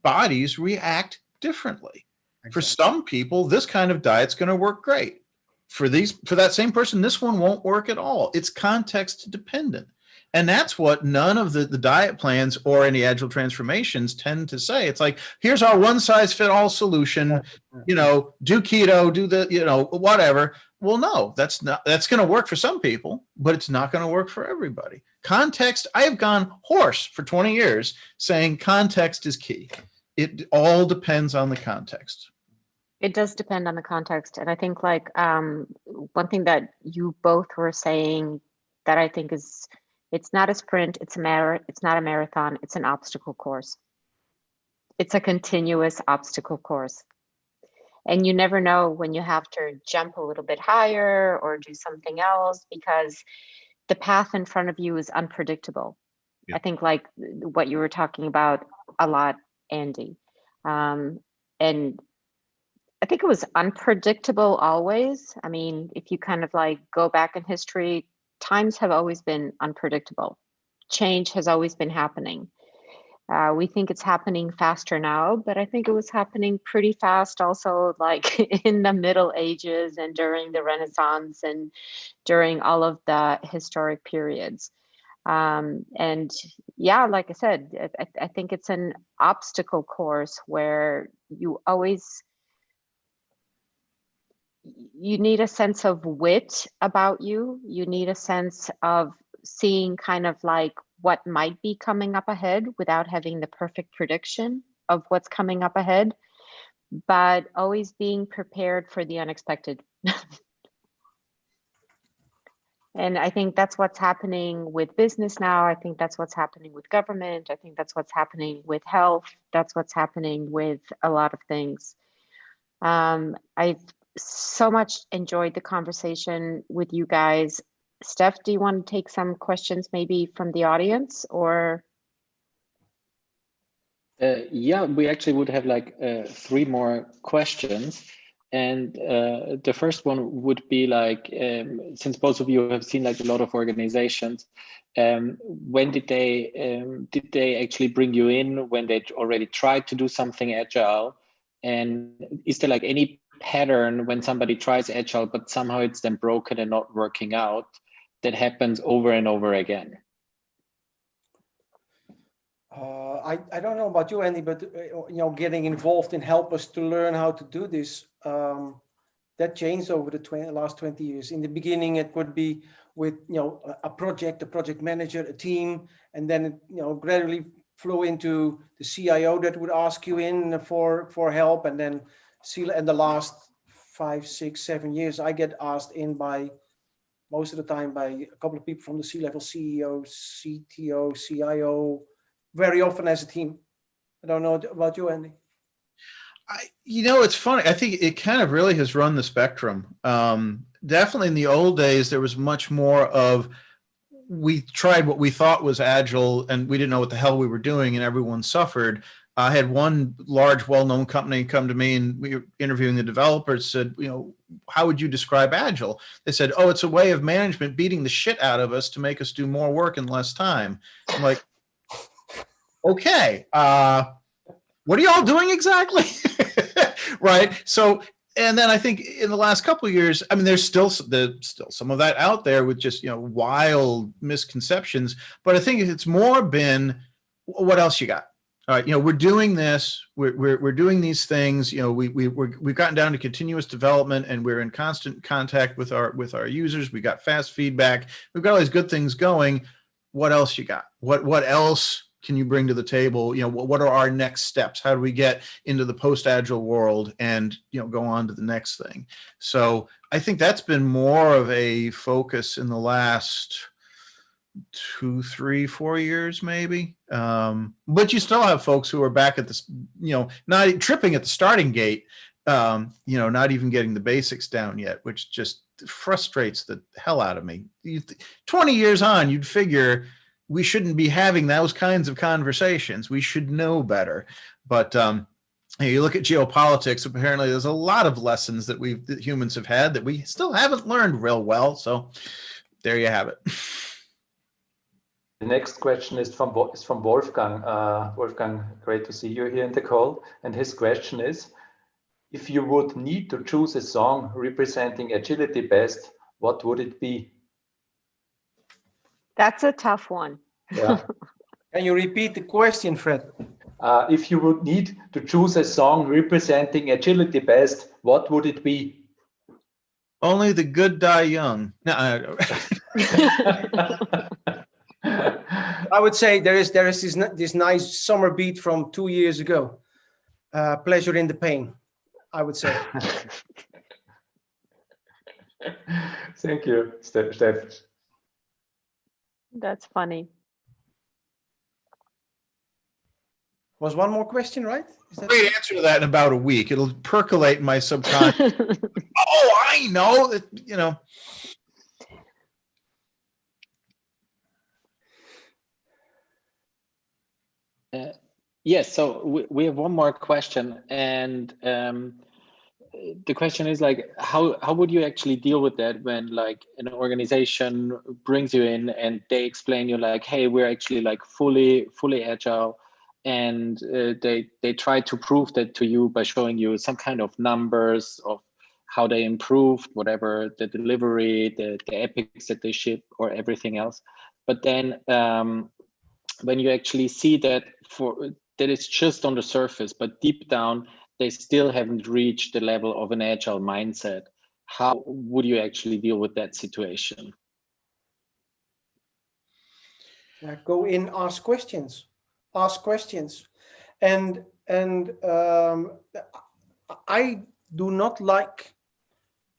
bodies react differently. Exactly. For some people, this kind of diet's going to work great. For that same person, this one won't work at all. It's context dependent. And that's what none of the diet plans or any agile transformations tend to say. It's like, here's our one size fit all solution, do keto, do the, whatever. Well, no, that's going to work for some people, but it's not going to work for everybody. Context, I have gone hoarse for 20 years saying context is key. It all depends on the context. It does depend on the context. And I think one thing that you both were saying that I think is, it's not a sprint, it's not a marathon, it's an obstacle course. It's a continuous obstacle course. And you never know when you have to jump a little bit higher or do something else, because the path in front of you is unpredictable. Yeah. I think like what you were talking about a lot, Andy. And I think it was unpredictable always. I mean, if you kind of go back in history, times have always been unpredictable. Change has always been happening. We think it's happening faster now, but I think it was happening pretty fast also in the Middle Ages and during the Renaissance and during all of the historic periods. And yeah, like I said, I think it's an obstacle course where you need a sense of wit about you. You need a sense of seeing kind of what might be coming up ahead without having the perfect prediction of what's coming up ahead, but always being prepared for the unexpected. And I think that's what's happening with business now. I think that's what's happening with government. I think that's what's happening with health. That's what's happening with a lot of things. I've so much enjoyed the conversation with you guys. Steph, do you want to take some questions maybe from the audience or? Yeah, we actually would have like 3 more questions. And the first one would be like, since both of you have seen like a lot of organizations, when did they actually bring you in when they already tried to do something agile? And is there like any pattern when somebody tries agile, but somehow it's then broken and not working out, that happens over and over again? I don't know about you, Andy, but getting involved and help us to learn how to do this, that changed over the last 20 years. In the beginning, it would be with a project manager, a team, and then it gradually flow into the CIO that would ask you in for help, and then the last 5, 6, 7 years, I get asked in by most of the time by a couple of people from the C-level, CEO, CTO, CIO, very often as a team. I don't know about you, Andy. It's funny. I think it kind of really has run the spectrum. Definitely in the old days, there was much more of, we tried what we thought was agile and we didn't know what the hell we were doing and everyone suffered. I had one large, well-known company come to me and we were interviewing the developers, said, how would you describe agile? They said, oh, it's a way of management beating the shit out of us to make us do more work in less time. I'm like, okay, what are y'all doing exactly? Right. So, and then I think in the last couple of years, I mean, there's still some of that out there with just, wild misconceptions, but I think it's more been, what else you got? All right, we're doing this, we're doing these things, we've gotten down to continuous development and we're in constant contact with our users. We got fast feedback. We've got all these good things going. What else you got? What else can you bring to the table? What are our next steps? How do we get into the post-agile world and, go on to the next thing? So I think that's been more of a focus in the last 2, 3, 4 years, maybe. But you still have folks who are back at this, not tripping at the starting gate, not even getting the basics down yet, which just frustrates the hell out of me. 20 years on, you'd figure we shouldn't be having those kinds of conversations. We should know better. But you look at geopolitics, apparently there's a lot of lessons that humans have had that we still haven't learned real well. So there you have it. The next question is from Wolfgang. Wolfgang, great to see you here in the call. And his question is, if you would need to choose a song representing agility best, what would it be? That's a tough one. Yeah. Can you repeat the question, Fred? If you would need to choose a song representing agility best, what would it be? Only the good die young. No. I would say there is this nice summer beat from 2 years ago. Pleasure in the pain, I would say. Thank you, Steph. That's funny. Was one more question, right? Great answer to that in about a week. It'll percolate in my subconscious. Oh, I know that, Yes, so we have one more question, and the question is like, how would you actually deal with that when like an organization brings you in and they explain you like, hey, we're actually like fully agile, and they try to prove that to you by showing you some kind of numbers of how they improved, whatever, the delivery, the epics that they ship or everything else. But then when you actually see that that it's just on the surface, but deep down, they still haven't reached the level of an agile mindset, how would you actually deal with that situation? Go in, ask questions. And I do not like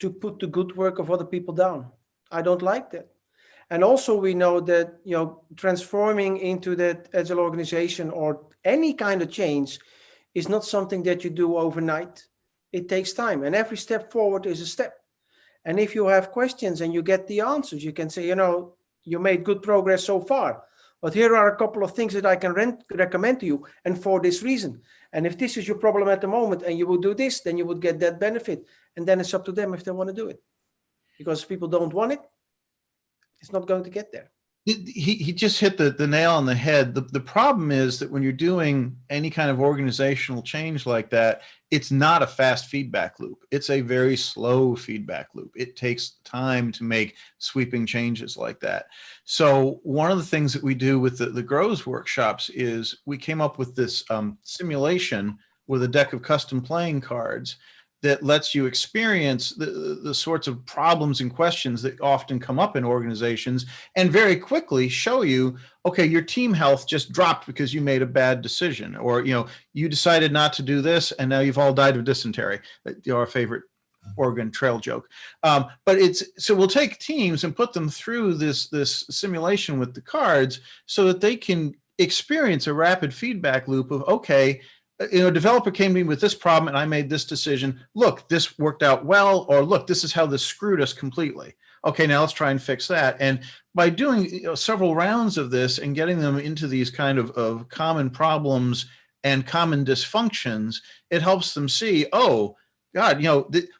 to put the good work of other people down. I don't like that. And also we know that, transforming into that agile organization or any kind of change is not something that you do overnight. It takes time, and every step forward is a step. And if you have questions and you get the answers, you can say, you made good progress so far, but here are a couple of things that I can recommend to you, and for this reason. And if this is your problem at the moment and you would do this, then you would get that benefit. And then it's up to them if they want to do it. Because if people don't want it, it's not going to get there. He just hit the nail on the head. The problem is that when you're doing any kind of organizational change like that, it's not a fast feedback loop. It's a very slow feedback loop. It takes time to make sweeping changes like that. So one of the things that we do with the Grows workshops is we came up with this simulation with a deck of custom playing cards that lets you experience the sorts of problems and questions that often come up in organizations, and very quickly show you, okay, your team health just dropped because you made a bad decision, or you decided not to do this and now you've all died of dysentery. Our favorite Oregon Trail joke. But so we'll take teams and put them through this simulation with the cards so that they can experience a rapid feedback loop of, okay, a developer came to me with this problem and I made this decision. Look, this worked out well, or look, this is how this screwed us completely. Okay, now let's try and fix that. And by doing several rounds of this and getting them into these kind of common problems and common dysfunctions, it helps them see, oh, God,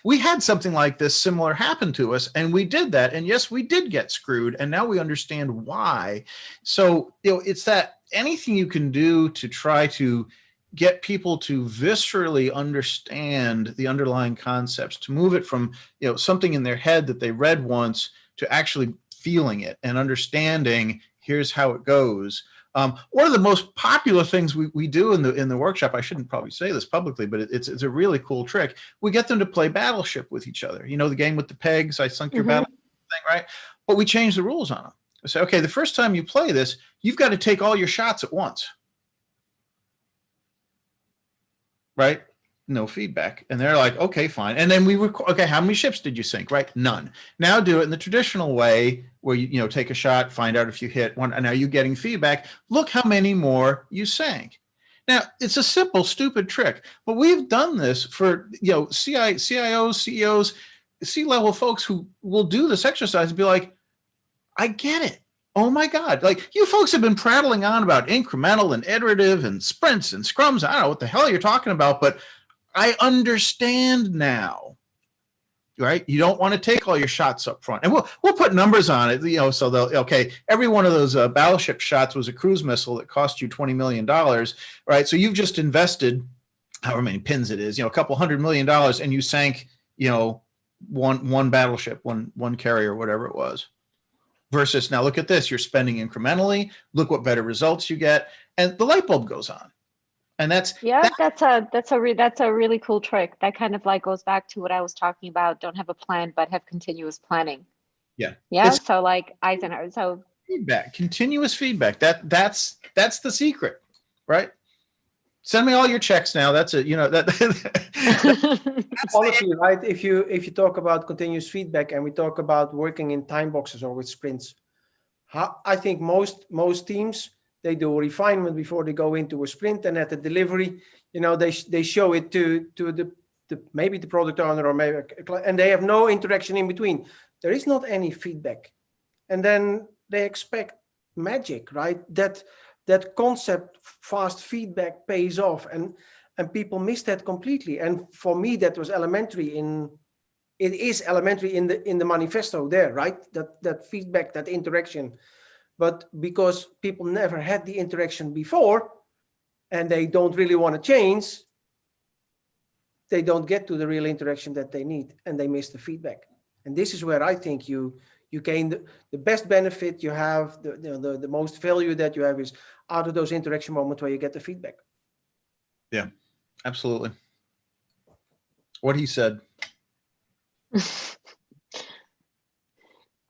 we had something like this similar happen to us, and we did that. And yes, we did get screwed, and now we understand why. So, it's that anything you can do to try to get people to viscerally understand the underlying concepts, to move it from something in their head that they read once to actually feeling it and understanding, here's how it goes. One of the most popular things we do in the workshop, I shouldn't probably say this publicly, but it's a really cool trick. We get them to play Battleship with each other. The game with the pegs, I sunk your battle thing, right? But we change the rules on them. We say, okay, the first time you play this, you've got to take all your shots at once. Right? No feedback. And they're like, okay, fine. And then we record, okay, how many ships did you sink? Right? None. Now do it in the traditional way where you take a shot, find out if you hit one, and now you're getting feedback. Look how many more you sank. Now, it's a simple, stupid trick, but we've done this for, CIOs, CEOs, C-level folks who will do this exercise and be like, I get it. Oh my God, like you folks have been prattling on about incremental and iterative and sprints and scrums. I don't know what the hell you're talking about, but I understand now, right? You don't want to take all your shots up front. And we'll put numbers on it, so they'll, okay, every one of those Battleship shots was a cruise missile that cost you $20 million, right? So you've just invested however many pins it is, a couple $100 million, and you sank, one battleship, one carrier, whatever it was. Versus now look at this, you're spending incrementally, look what better results you get, and the light bulb goes on. And that's a really cool trick. That kind of like goes back to what I was talking about, don't have a plan but have continuous planning. Yeah. So like Eisenhower. So feedback, continuous feedback. That's the secret, right? Send me all your checks now. That's it. Honestly, right? If you talk about continuous feedback and we talk about working in time boxes or with sprints, I think most teams, they do a refinement before they go into a sprint, and at the delivery, they show it to the maybe the product owner or maybe, and they have no interaction in between. There is not any feedback, and then they expect magic, right? That concept, fast feedback, pays off, and people miss that completely. And for me, that was elementary it is elementary in the manifesto there, right? That feedback, that interaction. But because people never had the interaction before, and they don't really want to change, they don't get to the real interaction that they need, and they miss the feedback. And this is where I think you gain the best benefit you have, the most value that you have is out of those interaction moments where you get the feedback. Yeah, absolutely. What he said.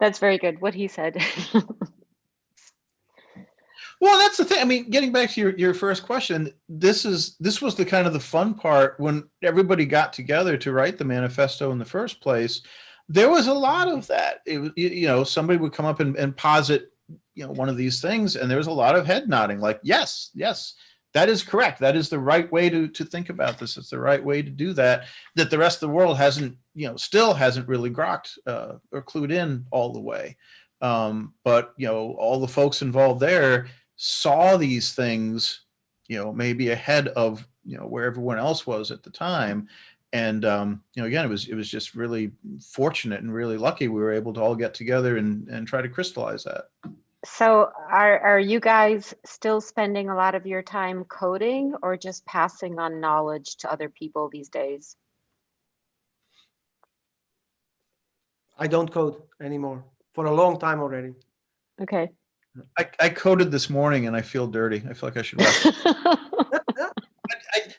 That's very good. What he said. Well, that's the thing. I mean, getting back to your first question, this was the kind of the fun part when everybody got together to write the manifesto in the first place. There was a lot of that. Somebody would come up and posit, one of these things, and there was a lot of head nodding, like, yes, that is correct. That is the right way to think about this. It's the right way to do that the rest of the world hasn't, still hasn't really grokked or clued in all the way. But, all the folks involved there saw these things, maybe ahead of, where everyone else was at the time. And, again, it was just really fortunate and really lucky we were able to all get together and try to crystallize that. So are you guys still spending a lot of your time coding or just passing on knowledge to other people these days? I don't code anymore for a long time already. Okay. I coded this morning and I feel dirty. I feel like I should rest.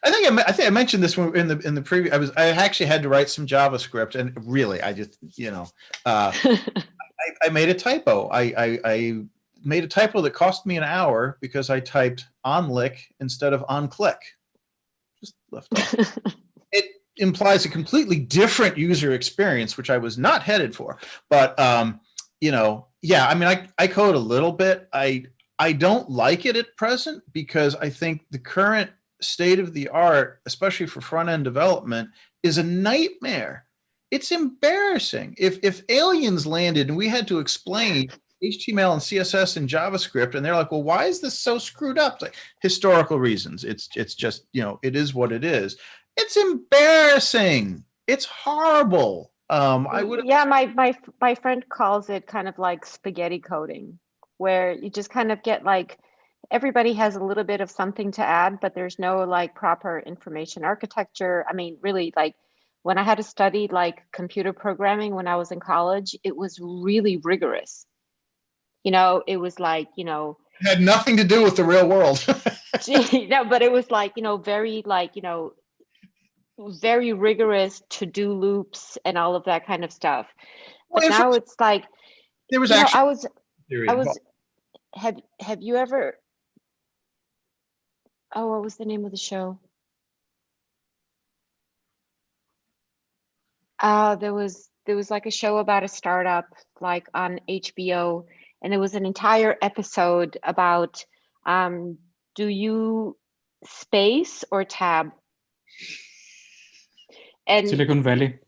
I think I mentioned this one in the previous. I actually had to write some JavaScript, and really, I just I made a typo. I made a typo that cost me an hour because I typed onlick instead of onclick. Just left off. It implies a completely different user experience, which I was not headed for. But yeah, I mean, I code a little bit. I don't like it at present because I think the current state of the art, especially for front end development, is a nightmare. It's embarrassing. If aliens landed and we had to explain HTML and CSS and JavaScript, and they're like, well, why is this so screwed up? Like, historical reasons. It's just, it is what it is. It's embarrassing. It's horrible. I would. Yeah, my friend calls it kind of like spaghetti coding, where you just kind of get like, everybody has a little bit of something to add, but there's no like proper information architecture. I mean, really, like when I had to study like computer programming when I was in college, it was really rigorous. It was like, It had nothing to do with the real world. no, but it was like, very like, very rigorous to-do loops and all of that kind of stuff. But Well, now it's like, there was actually I was, have you ever, oh, what was the name of the show? There was like a show about a startup like on HBO, and there was an entire episode about do you space or tab? And Silicon Valley.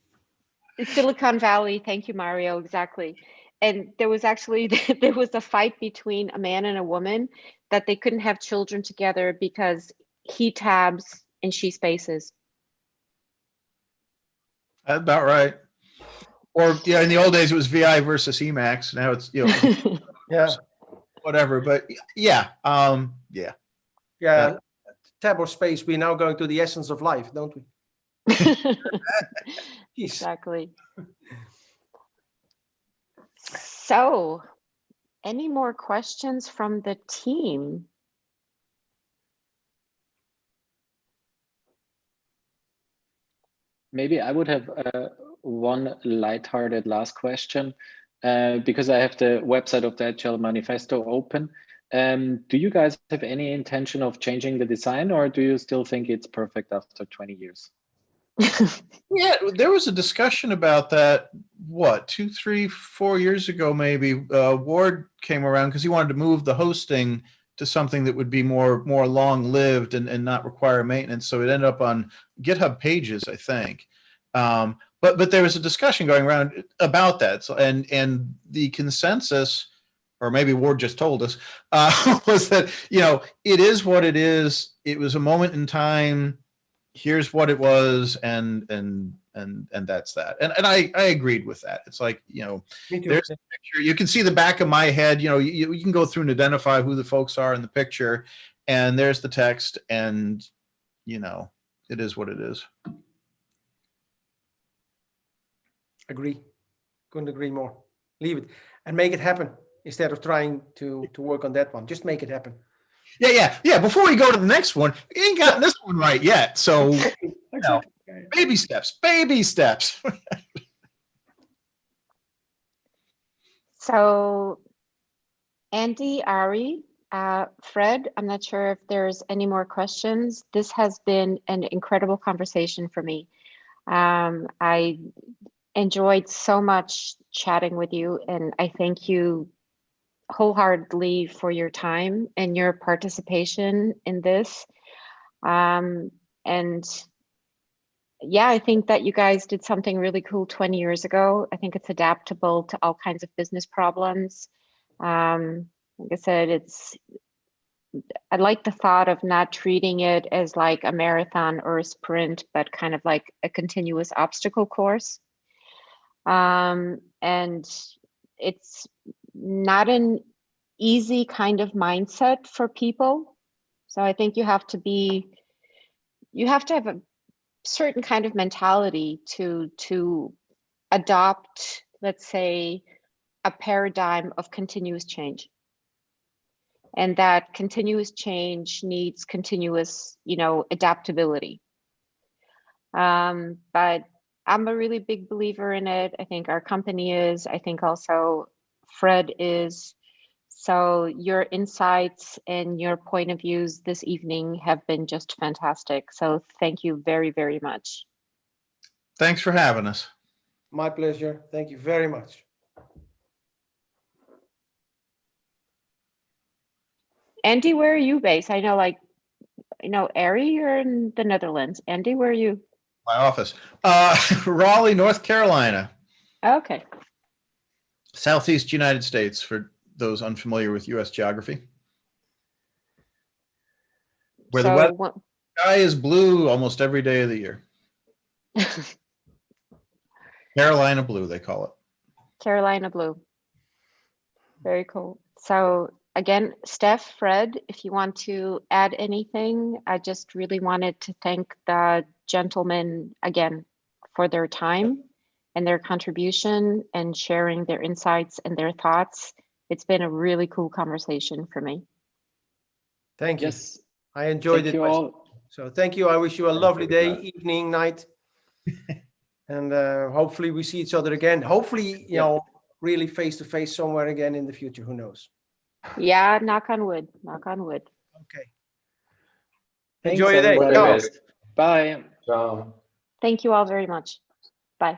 Silicon Valley, thank you, Mario, exactly. And there was a fight between a man and a woman that they couldn't have children together because he tabs and she spaces. That's about right. Or yeah, in the old days it was VI versus Emacs. Now it's Yeah. Whatever. But yeah, Yeah. Tab or space. We're now going to the essence of life, don't we? Exactly. So, any more questions from the team? Maybe I would have one lighthearted last question because I have the website of the Agile Manifesto open. Do you guys have any intention of changing the design, or do you still think it's perfect after 20 years? Yeah, there was a discussion about that, 2, 3, 4 years ago, maybe. Ward came around because he wanted to move the hosting to something that would be more long-lived and not require maintenance. So it ended up on GitHub Pages, I think. But there was a discussion going around about that. So, and the consensus, or maybe Ward just told us, was that, it is what it is. It was a moment in time. Here's what it was, and that's that. And I agreed with that. It's like, there's a picture. You can see the back of my head. You can go through and identify who the folks are in the picture, and there's the text, and it is what it is. Agree. Couldn't agree more. Leave it and make it happen instead of trying to work on that one. Just make it happen. Yeah. Before we go to the next one, we ain't gotten this one right yet. So, baby steps. So, Andy, Ari, Fred, I'm not sure if there's any more questions. This has been an incredible conversation for me. I enjoyed so much chatting with you, and I thank you wholeheartedly for your time and your participation in this. And yeah, I think that you guys did something really cool 20 years ago. I think it's adaptable to all kinds of business problems. Like I said, I like the thought of not treating it as like a marathon or a sprint, but kind of like a continuous obstacle course. And it's not an easy kind of mindset for people. So I think you have to have a certain kind of mentality to adopt, let's say, a paradigm of continuous change. And that continuous change needs continuous, adaptability. But I'm a really big believer in it. I think our company is. I think also Fred is. So your insights and your point of views this evening have been just fantastic. So thank you very, very much. Thanks for having us. My pleasure. Thank you very much. Andy, where are you based? I know, Ari, you're in the Netherlands. Andy, where are you? My office. Raleigh, North Carolina. Okay. Southeast United States, for those unfamiliar with U.S. geography. Where the sky is blue almost every day of the year. Carolina blue, they call it. Carolina blue. Very cool. So again, Steph, Fred, if you want to add anything, I just really wanted to thank the gentlemen again for their time and their contribution and sharing their insights and their thoughts. It's been a really cool conversation for me. Thank you. Yes. I enjoyed it. So thank you. I wish you a lovely day, evening, night. And hopefully we see each other again. Hopefully, you know, really face to face somewhere again in the future. Who knows? Yeah, knock on wood. Knock on wood. Okay. Thanks, Enjoy your day. everybody. Bye. Ciao. Thank you all very much. Bye.